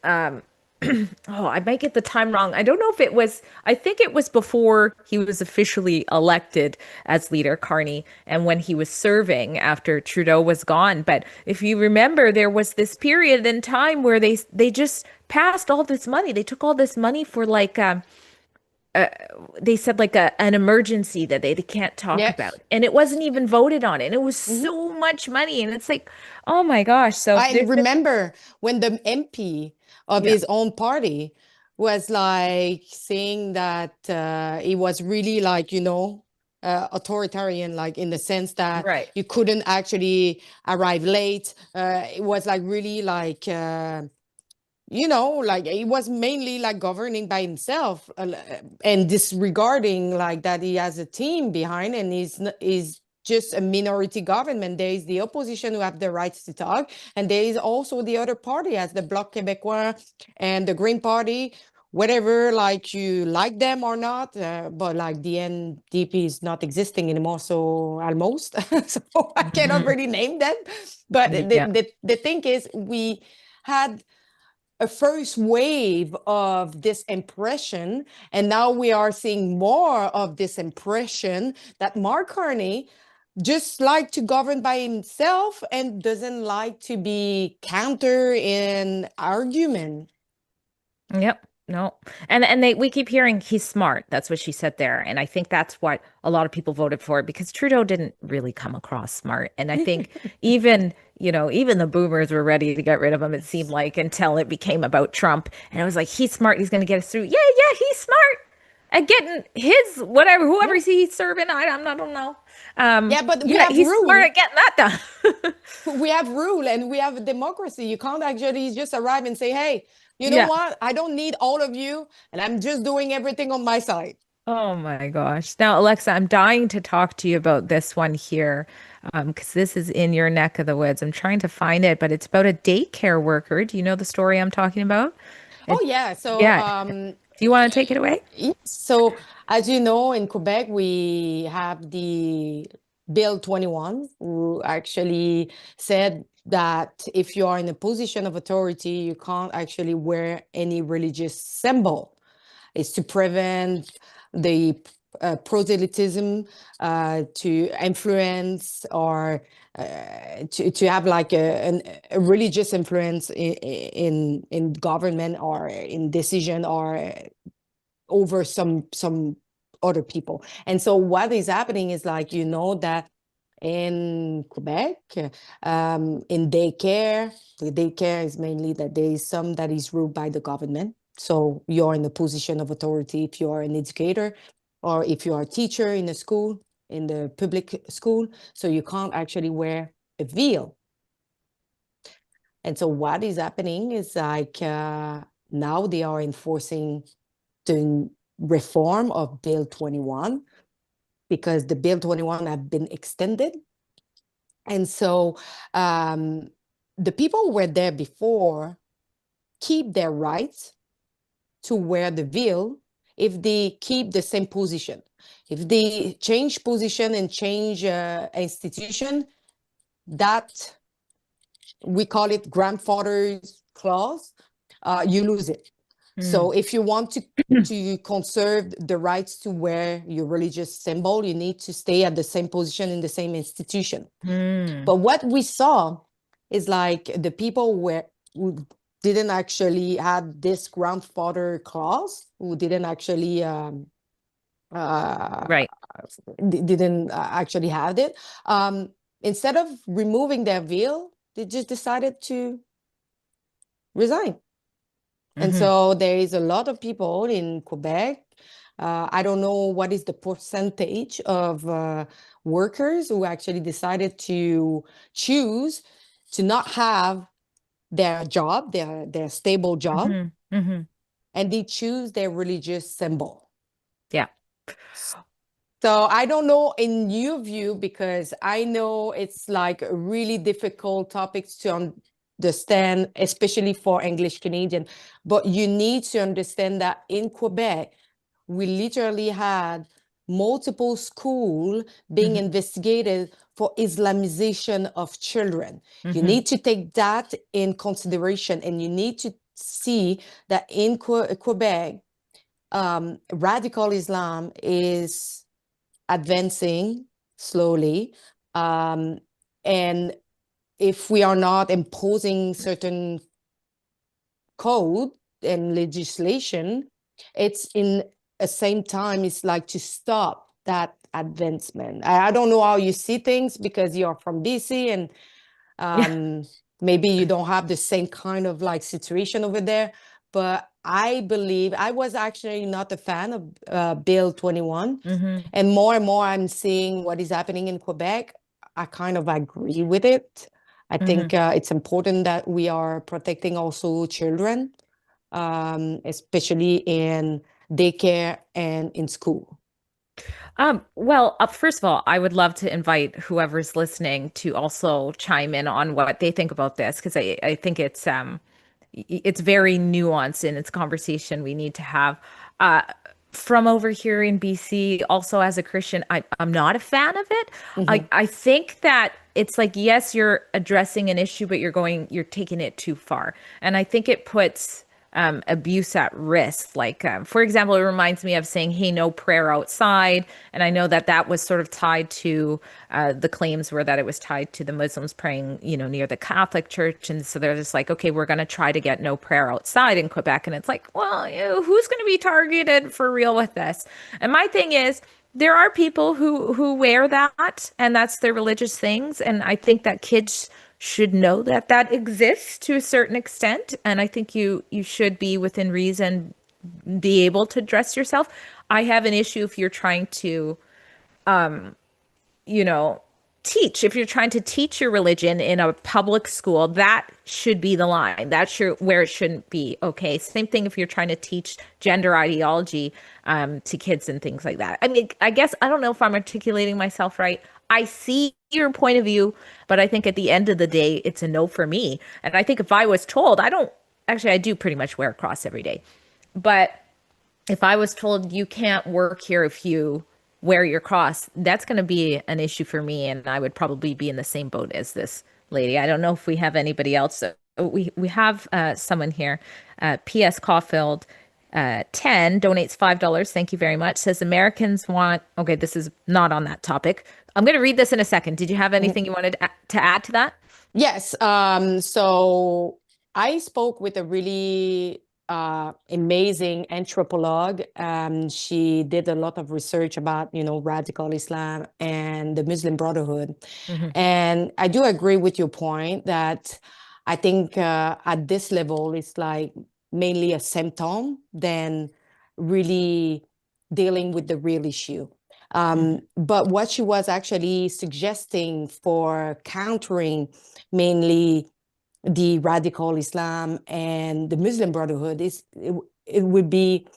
oh, I might get the time wrong. I don't know if it was, I think it was before he was officially elected as leader, Carney, and when he was serving after Trudeau was gone. But if you remember, there was this period in time where they just passed all this money. They took all this money for like they said like an emergency that they can't talk Yeah. about, and it wasn't even voted on, and it was so much money, and it's like, oh my gosh. So I there's been, remember when the MP of yeah, his own party was like saying that it was really like, authoritarian, like in the sense that right. you couldn't actually arrive late. It was like really like, like he was mainly like governing by himself and disregarding like that he has a team behind and is just a minority government. There is the opposition who have the rights to talk, and there is also the other party as the Bloc Québécois and the Green Party, whatever, like you like them or not, but like the NDP is not existing anymore, so almost. So I cannot Mhm. really name them, but Yeah. the thing is we had a first wave of this impression, and now we are seeing more of this impression that Mark Carney just like to govern by himself and doesn't like to be counter in argument. Yep. No. And we keep hearing he's smart. That's what she said there. And I think that's what a lot of people voted for, because Trudeau didn't really come across smart. And I think even, even the boomers were ready to get rid of him, it seemed like, until it became about Trump. And it was like, he's smart, he's going to get us through. Yeah, yeah, he's smart at getting his whatever, whoever Yeah. he's serving. I don't know. Yeah, but we Yeah, have he's smart rule. at getting that done. We have rule and we have a democracy. You can't actually just arrive and say, hey, you know Yeah. what? I don't need all of you, and I'm just doing everything on my side. Oh my gosh. Now, Alexa, I'm dying to talk to you about this one here, because this is in your neck of the woods. I'm trying to find it, but it's about a daycare worker. Do you know the story I'm talking about? Oh, It, yeah. So, yeah. Do you want to take it away? so as you know, in Quebec, we have the Bill 21, who actually said that if you are in a position of authority, you can't actually wear any religious symbol. It's to prevent the proselytism, to influence, or to have like a religious influence in government or in decision or over some other people. And so what is happening is like, that in Quebec, in daycare, the daycare is mainly that there is some that is ruled by the government. So you're in a position of authority if you are an educator or if you are a teacher in a school, in the public school. So you can't actually wear a veil. And so what is happening is like now they are enforcing the reform of Bill 21 because the Bill 21 have been extended. And so the people who were there before keep their rights to wear the veil if they keep the same position. If they change position and change institution, that we call it grandfather's clause, you lose it. So if you want to conserve the rights to wear your religious symbol, you need to stay at the same position in the same institution. But what we saw is like the people who didn't actually have this grandfather clause, who didn't actually Right. didn't actually have it. Instead of removing their veil, they just decided to resign. And so there is a lot of people in Quebec. I don't know what is the percentage of workers who actually decided to choose to not have their job, their stable job, Hmm. and they choose their religious symbol. Yeah. So I don't know in your view, because I know it's like a really difficult topics to understand, especially for English Canadian, but you need to understand that in Quebec, we literally had multiple schools being investigated for Islamization of children. You need to take that in consideration, and you need to see that in Quebec, radical Islam is advancing slowly. And if we are not imposing certain code and legislation, it's in the same time, it's like to stop that advancement. I don't know how you see things, because you're from BC, and maybe you don't have the same kind of like situation over there. But I believe I was actually not a fan of Bill 21. And more I'm seeing what is happening in Quebec. I kind of agree with it. I think it's important that we are protecting also children, especially in daycare and in school. Well, first of all, I would love to invite whoever's listening to also chime in on what they think about this, because I think it's very nuanced in its conversation we need to have. Uh, from over here in BC, also as a Christian, I'm not a fan of it. I think that it's like, yes, you're addressing an issue, but you're taking it too far. And I think it puts abuse at risk. Like, for example, it reminds me of saying, hey, no prayer outside. And I know that that was sort of tied to the claims were that it was tied to the Muslims praying, near the Catholic Church. And so they're just like, okay, we're going to try to get no prayer outside in Quebec. And it's like, well, who's going to be targeted for real with this? And my thing is, there are people who wear that, and that's their religious things. And I think that kids should know that that exists to a certain extent, and I think you should be within reason, be able to dress yourself. I have an issue if you're trying to you know if you're trying to teach your religion in a public school. That should be the line. That's where it shouldn't be. Okay, same thing if you're trying to teach gender ideology to kids and things like that. I mean, I guess I don't know if I'm articulating myself right. I see your point of view, but I think at the end of the day, it's a no for me. And I think if I was told, I do pretty much wear a cross every day. But if I was told you can't work here if you wear your cross, that's going to be an issue for me. And I would probably be in the same boat as this lady. I don't know if we have anybody else. We have someone here, P.S. Caulfield. 10 donates $5. Thank you very much. Says Americans want, okay, this is not on that topic. I'm going to read this in a second. Did you have anything you wanted to add to that? Yes. So I spoke with a really amazing anthropologue. She did a lot of research about, radical Islam and the Muslim Brotherhood. And I do agree with your point that I think at this level, it's like mainly a symptom than really dealing with the real issue. But what she was actually suggesting for countering mainly the radical Islam and the Muslim Brotherhood is it would be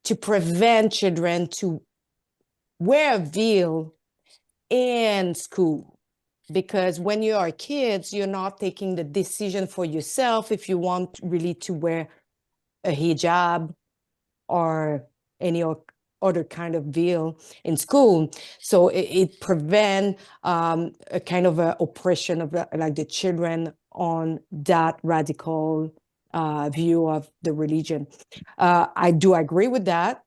to prevent children to wear a veil in school. Because when you are kids, you're not taking the decision for yourself if you want really to wear a hijab or any other kind of veil in school. So it prevent a kind of a oppression of like the children on that radical view of the religion. I do agree with that,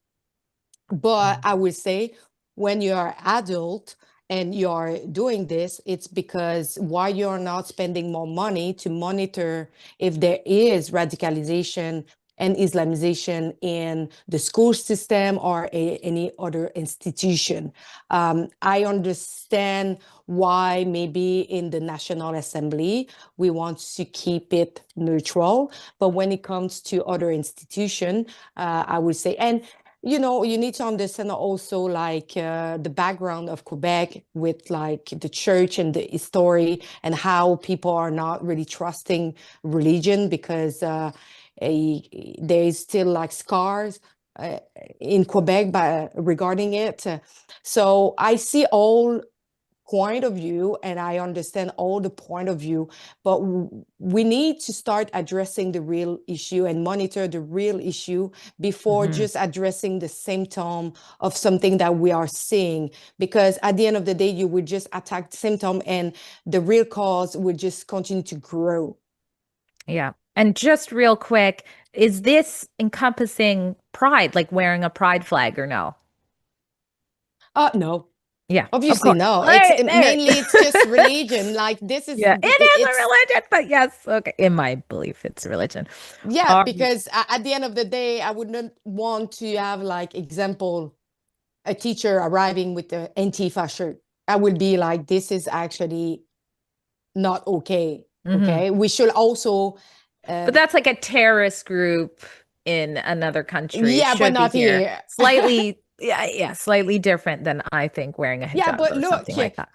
but I would say when you are adult and you're doing this, it's because why you're not spending more money to monitor if there is radicalization and Islamization in the school system or any other institution. I understand why maybe in the National Assembly, we want to keep it neutral. But when it comes to other institutions, I would say, and you know, you need to understand also like the background of Quebec with like the church and the history and how people are not really trusting religion because there is still like scars in Quebec regarding it. So I see all point of view and I understand all the point of view, but we need to start addressing the real issue and monitor the real issue before just addressing the symptom of something that we are seeing, because at the end of the day you would just attack the symptom and the real cause would just continue to grow. Yeah. And just real quick, is this encompassing pride, like wearing a pride flag or no? No. Yeah, of Obviously, course. no. Right there. Mainly it's just religion. Like this is Yeah, it is a it's religion, but yes, okay. In my belief, it's a religion. yeah, because at the end of the day, I would not want to have like example a teacher arriving with the Antifa shirt. I would be like, this is actually not okay. Okay, we should also. But that's like a terrorist group in another country. Yeah, but Should be not here. here. Slightly, yeah, slightly different than I think wearing a Yeah, hijab but or look, something like that.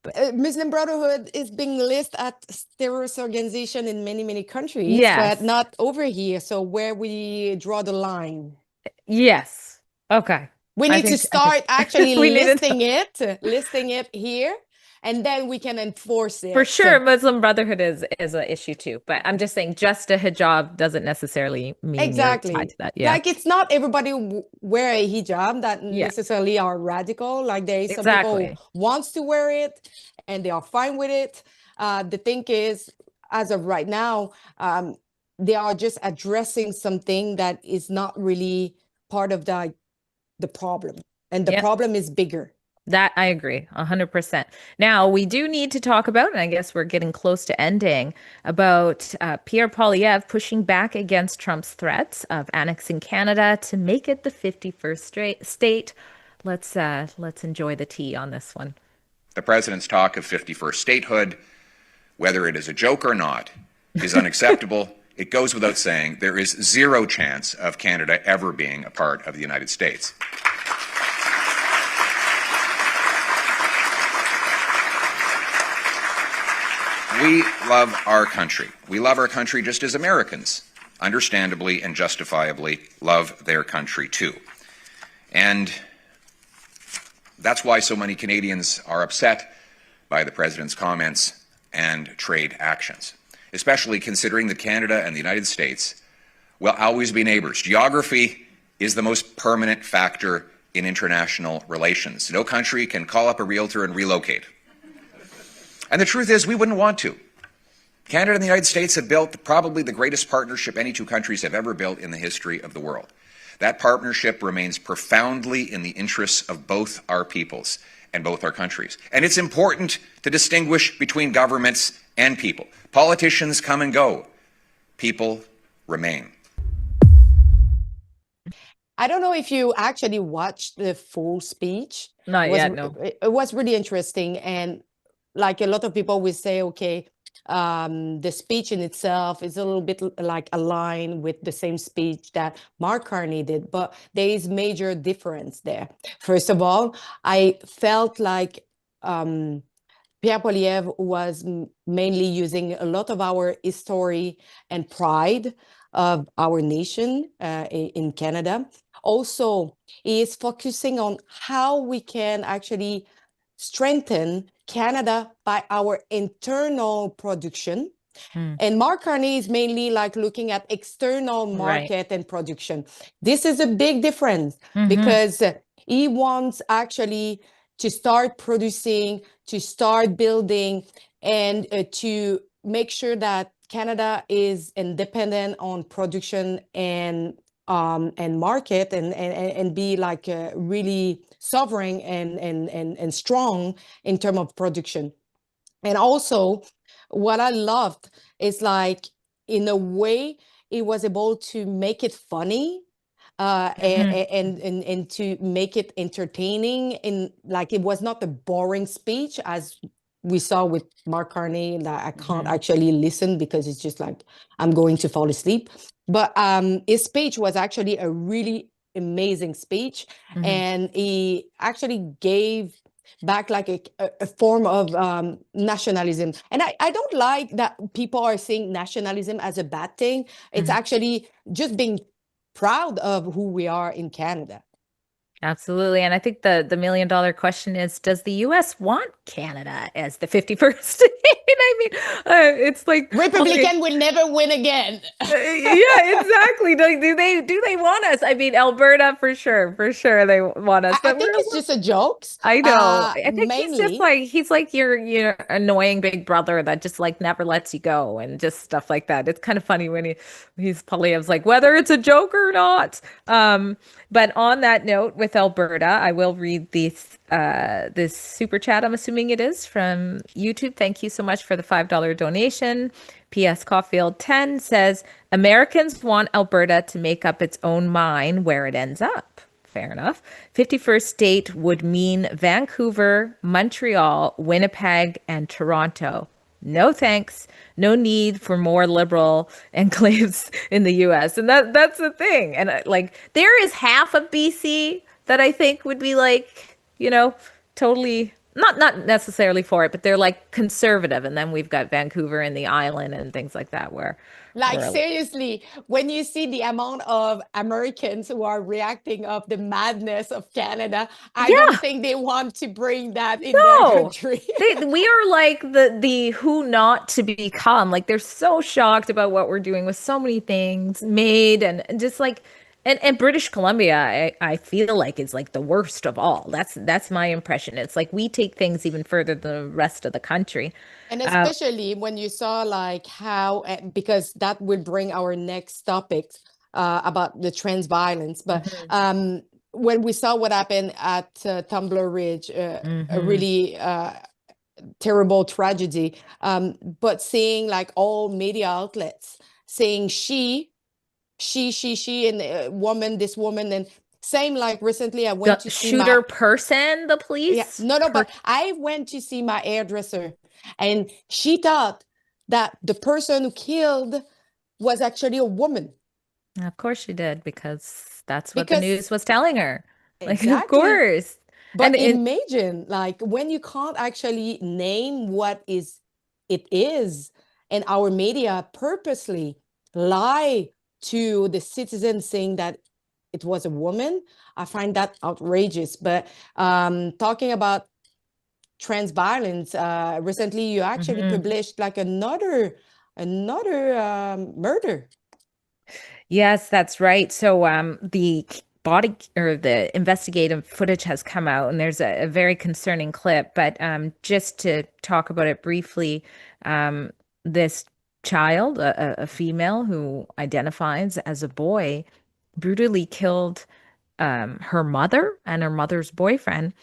But Muslim Brotherhood is being listed as terrorist organization in many, many countries, yes, but not over here. So where we draw the line? yes, okay. We I need to think start actually we need to listing it here, and then we can enforce it. for sure. Muslim Brotherhood is an issue too, but I'm just saying, just a hijab doesn't necessarily mean Exactly. you're tied to that. Yeah, Like it's not everybody wear a hijab that Yeah. necessarily are radical. Like there is some Exactly. people who wants to wear it and they are fine with it. The thing is, as of right now, they are just addressing something that is not really part of the problem, and the Yep. problem is bigger. That I agree 100%. Now, we do need to talk about, and I guess we're getting close to ending, about Pierre Poilievre pushing back against Trump's threats of annexing Canada to make it the 51st state. Let's enjoy the tea on this one. The president's talk of 51st statehood, whether it is a joke or not, is unacceptable. It goes without saying there is zero chance of Canada ever being a part of the United States. We love our country. We love our country just as Americans, understandably and justifiably, love their country too. And that's why so many Canadians are upset by the president's comments and trade actions, especially considering that Canada and the United States will always be neighbors. Geography is the most permanent factor in international relations. No country can call up a realtor and relocate. And the truth is, we wouldn't want to. Canada and the United States have built probably the greatest partnership any two countries have ever built in the history of the world. That partnership remains profoundly in the interests of both our peoples and both our countries. And it's important to distinguish between governments and people. Politicians come and go. People remain. I don't know if you actually watched the full speech. Not yet, no. It was really interesting. And like a lot of people will say, okay, the speech in itself is a little bit like aligned with the same speech that Mark Carney did, but there is major difference there. First of all, I felt like Pierre Poilievre was mainly using a lot of our history and pride of our nation in Canada. Also, he is focusing on how we can actually strengthen Canada by our internal production. And Mark Carney is mainly like looking at external market and production. This is a big difference because he wants actually to start producing, to start building, and to make sure that Canada is independent on production and market and be like really sovereign and strong in terms of production. And also what I loved is like, in a way, it was able to make it funny and to make it entertaining, in like it was not a boring speech as we saw with Mark Carney that I can't actually listen because it's just like I'm going to fall asleep. But his speech was actually a really amazing speech, Mhm. and he actually gave back like a form of nationalism. And I don't like that people are saying nationalism as a bad thing. It's Mhm. actually just being proud of who we are in Canada. Absolutely. And I think the $1 million question is, does the US want Canada as the 51st state? I mean, it's like, okay, Republican will never win again. yeah, exactly. Do they want us? I mean, Alberta for sure they want us, I but think it's just a joke. I know. I think Mainly. he's like your annoying big brother that just like never lets you go and just stuff like that. It's kind of funny when he's Poilievre's like, whether it's a joke or not. But on that note, with Alberta, I will read this super chat. I'm assuming it is from YouTube. Thank you so much for the $5 donation. P.S. Caulfield 10 says Americans want Alberta to make up its own mind where it ends up. Fair enough. 51st state would mean Vancouver, Montreal, Winnipeg, and Toronto. No thanks. No need for more liberal enclaves in the US. And that's the thing. And like there is half of BC that I think would be like, totally not necessarily for it, but they're like conservative. And then we've got Vancouver and the island and things like that where Like we're seriously, when you see the amount of Americans who are reacting of the madness of Canada, I don't yeah. think they want to bring that in their No, country. we are like the who not to become. Like they're so shocked about what we're doing with so many things made and just like and British Columbia, I feel like is like the worst of all. That's my impression. It's like we take things even further than the rest of the country. And especially when you saw like how, because that will bring our next topic about the trans violence. But Mhm. when we saw what happened at Tumbler Ridge, a Mhm. really terrible tragedy, but seeing like all media outlets saying she, and woman, this woman, and same like recently I went The to see my shooter person, the yeah, police. no, but I went to see my hairdresser, and she thought that the person who killed was actually a woman. Of course she did, because that's what the Because news was telling her. Like, of exactly. course. But And it, imagine like when you can't actually name what it is, and our media purposely lie to the citizens saying that it was a woman. I find that outrageous. But talking about trans violence, recently you actually Mhm. published like another murder. Yes, that's right. So the body or the investigative footage has come out, and there's a very concerning clip. But just to talk about it briefly, this child, a female who identifies as a boy, brutally killed her mother and her mother's boyfriend.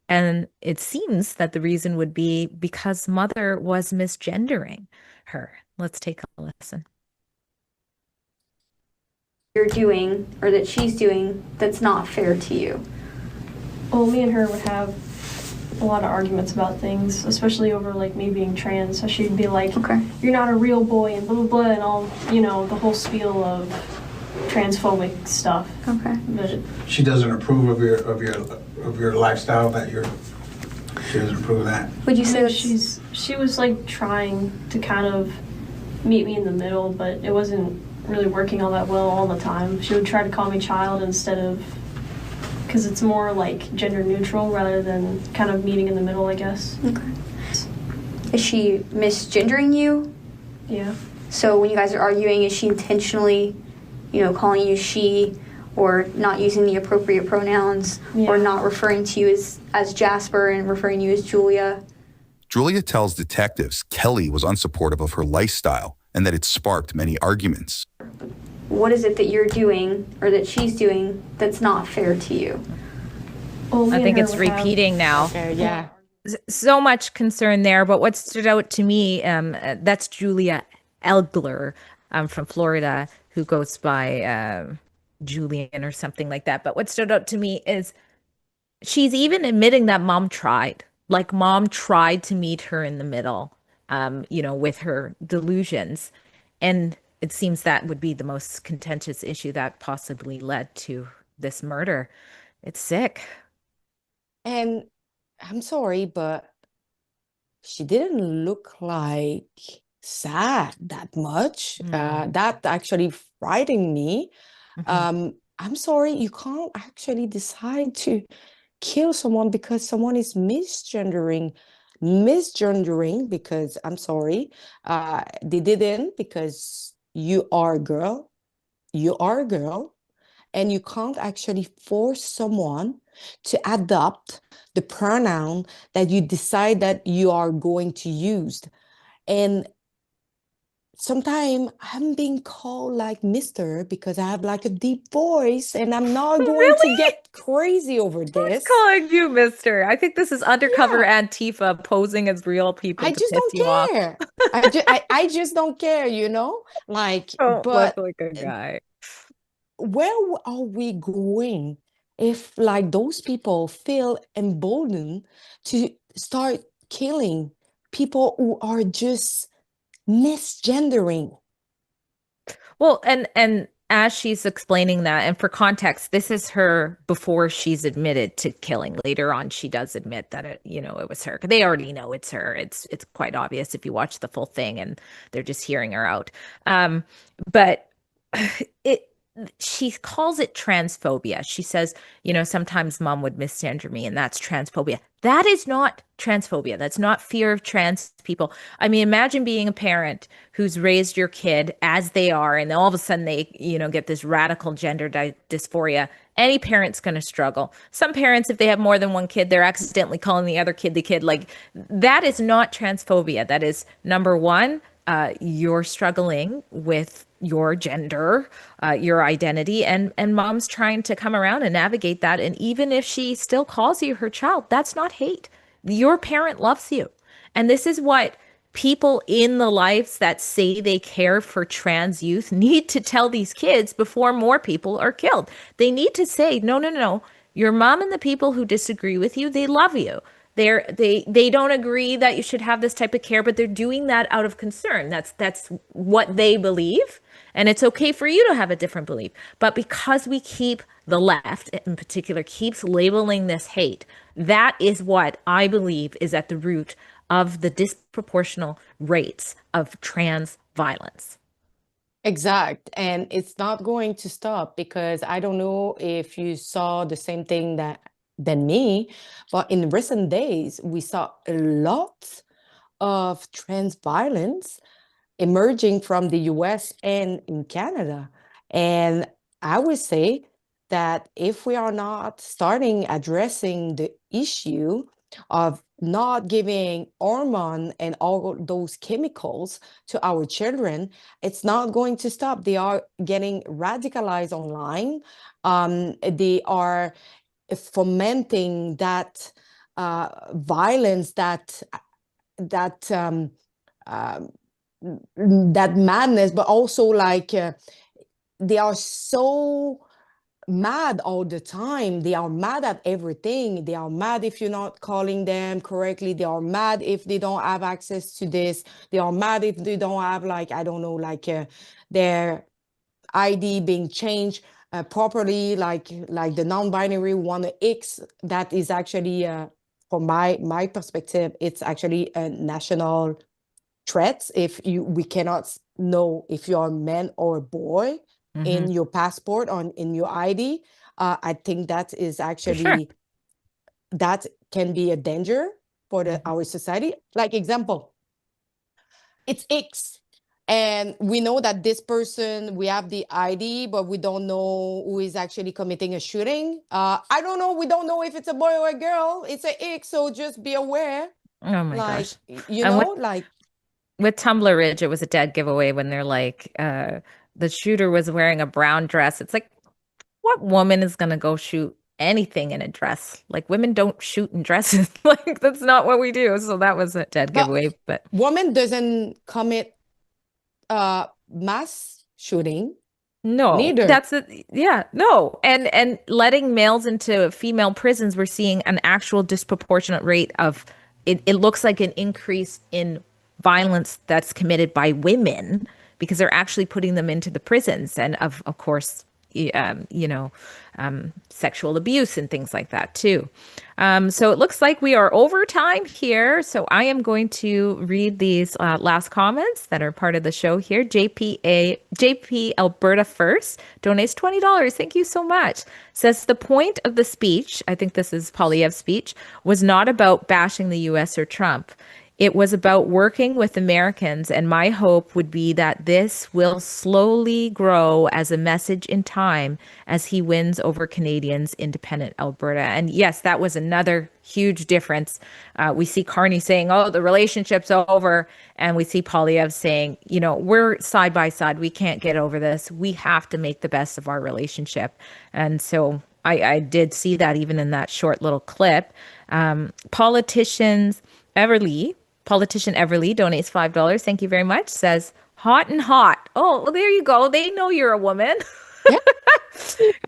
And it seems that the reason would be because mother was misgendering her. Let's take a listen. You're doing or that she's doing that's not fair to you? Well, me and her would have a lot of arguments about things, especially over like me being trans. So she'd be like, Okay. "You're not a real boy," and blah blah blah, and all the whole spiel of transphobic stuff. Okay. But She doesn't approve of your lifestyle. She doesn't approve of that. would you say that she was like trying to kind of meet me in the middle, but it wasn't really working all that well all the time. She would try to call me child instead of, because it's more like gender neutral rather than kind of meeting in the middle, I guess. Okay. Is she misgendering you? Yeah. So when you guys are arguing, is she intentionally, calling you she, or not using the appropriate pronouns, or not referring to you as Jasper and referring you as Julia? Julia tells detectives Kelly was unsupportive of her lifestyle and that it sparked many arguments. What is it that you're doing or that she's doing that's not fair to you? Well, I think it's repeating now. Okay, yeah. So much concern there. But what stood out to me, that's Julia Elgler from Florida, who goes by Julian or something like that. But what stood out to me is she's even admitting that mom tried. Like mom tried to meet her in the middle, with her delusions. And it seems that would be the most contentious issue that possibly led to this murder. It's sick. And I'm sorry, but she didn't look like sad that much. That actually frightened me. I'm sorry, you can't actually decide to kill someone because someone is misgendering because I'm sorry, they didn't because you are a girl, and you can't actually force someone to adopt the pronoun that you decide that you are going to use. And sometimes I'm being called like Mister because I have like a deep voice, and I'm not going to Really? get crazy over this. Calling you Mister. I think this is undercover Antifa posing as real people I to just piss don't you off. care. I just don't care, you know? Like, Don't look but like a guy. where are we going if like those people feel emboldened to start killing people who are just misgendering? Well, and as she's explaining that, and for context, this is her before she's admitted to killing. Later on, she does admit that it was her. They already know it's her. It's quite obvious if you watch the full thing, and they're just hearing her out. But it she calls it transphobia. She says, sometimes mom would misgender me, and that's transphobia. That is not transphobia. That's not fear of trans people. I mean, imagine being a parent who's raised your kid as they are, and then all of a sudden they, get this radical gender dysphoria. Any parent's going to struggle. Some parents, if they have more than one kid, they're accidentally calling the other kid the kid. Like, that is not transphobia. That is, number one, you're struggling with your gender, your identity, and mom's trying to come around and navigate that. And even if she still calls you her child, that's not hate. Your parent loves you. And this is what people in the lives that say they care for trans youth need to tell these kids before more people are killed. They need to say, no, no, no. Your mom and the people who disagree with you, they love you. They don't agree that you should have this type of care, but they're doing that out of concern. That's what they believe. And it's okay for you to have a different belief. But because we keep, the left in particular, keeps labeling this hate, that is what I believe is at the root of the disproportional rates of trans violence. Exact. And it's not going to stop because I don't know if you saw the same thing than me, but in recent days, we saw a lot of trans violence emerging from the US and in Canada. And I would say that if we are not starting addressing the issue of not giving hormone and all those chemicals to our children, it's not going to stop. They are getting radicalized online. They are fomenting that violence, that that madness, but also like they are so mad all the time. They are mad at everything. They are mad if you're not calling them correctly. They are mad if they don't have access to this. They are mad if they don't have, like, I don't know, like their ID being changed properly, like the non-binary one X. That is actually from my perspective, it's actually a national threat. If we cannot know if you're a man or a boy in your passport or in your ID, I think that is actually that can be a danger for our society. Like example, it's X. And we know that this person, we have the ID, but we don't know who is actually committing a shooting. I don't know. We don't know if it's a boy or a girl. It's an X, so just be aware. Oh my like, gosh. You And know, like with Tumblr Ridge, it was a dead giveaway when they're like, the shooter was wearing a brown dress. It's like, what woman is gonna go shoot anything in a dress? Like, women don't shoot in dresses. Like, that's not what we do. So that was a dead giveaway. But woman doesn't commit mass shooting. no, Neither. no. And letting males into female prisons, we're seeing an actual disproportionate rate of it. It looks like an increase in violence that's committed by women because they're actually putting them into the prisons. And of course, sexual abuse and things like that too. So it looks like we are over time here. So I am going to read these last comments that are part of the show here. JP Alberta First donates $20. Thank you so much. Says the point of the speech, I think this is Poilievre's speech, was not about bashing the US or Trump. It was about working with Americans, and my hope would be that this will slowly grow as a message in time as he wins over Canadians, independent Alberta. And yes, that was another huge difference. We see Carney saying, oh, the relationship's over. And we see Poilievre saying, we're side by side. We can't get over this. We have to make the best of our relationship. And so I did see that even in that short little clip. Politician Everly donates $5. Thank you very much. Says hot and hot. Oh, well, there you go. They know you're a woman. Yeah.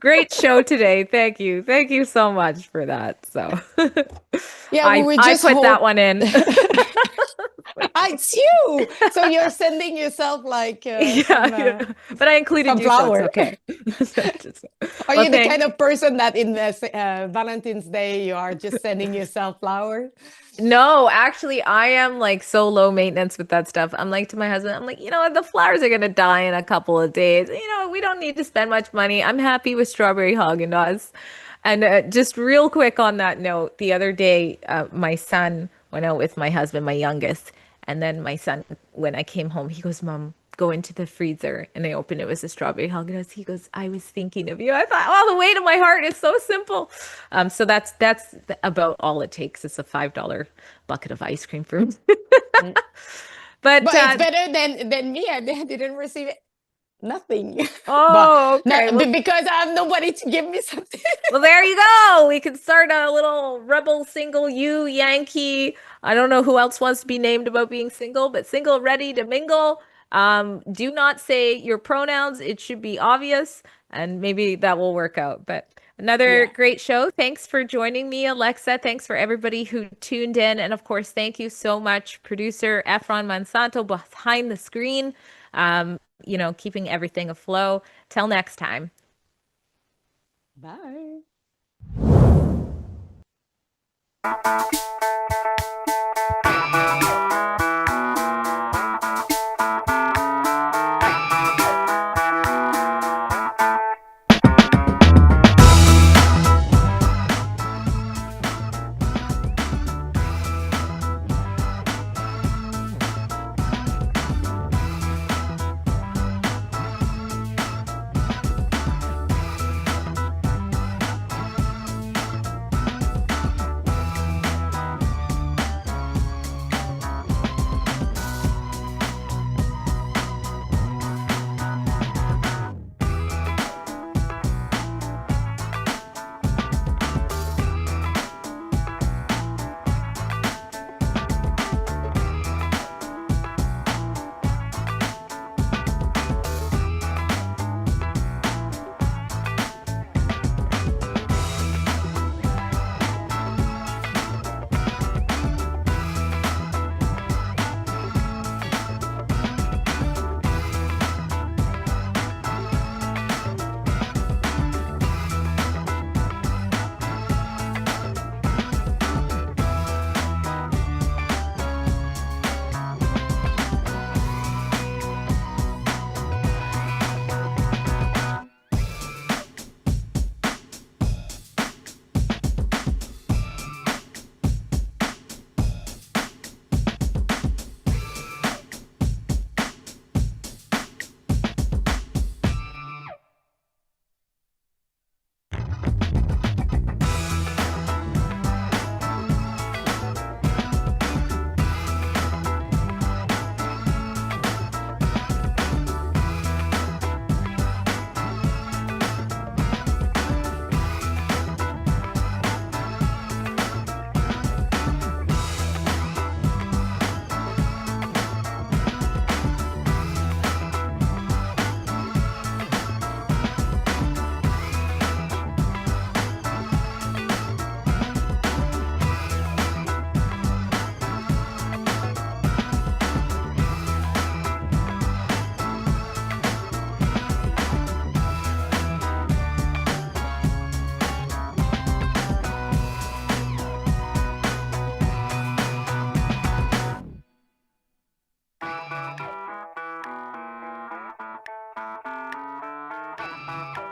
Great show today. Thank you. Thank you so much for that. So yeah, I put that one in. It's you. So you're sending yourself like but I included you, so it's okay. Are you the kind of person that in Valentine's Day you are just sending yourself flowers? No, actually, I am like so low maintenance with that stuff. I'm like to my husband, I'm like, the flowers are gonna die in a couple of days. We don't need to spend much money. I'm happy with strawberry Haagen-Dazs. And just real quick on that note, the other day, my son went out with my husband, my youngest, and then my son, when I came home, he goes, Mom, go into the freezer. And I opened it was a strawberry Haagen-Dazs. He goes, I was thinking of you. I thought, oh, the weight of my heart is so simple. So that's about all it takes. It's a $5 bucket of ice cream for me. But it's better than me. I didn't receive nothing. Oh, okay. Because I have nobody to give me something. Well, there you go. We can start a little rebel single you Yankee. I don't know who else wants to be named about being single, but single ready to mingle. Do not say your pronouns. It should be obvious, and maybe that will work out. But another great show. Thanks for joining me, Alexa. Thanks for everybody who tuned in. And of course, thank you so much, producer Efron Monsanto behind the screen, keeping everything aflow. Till next time. Bye. you.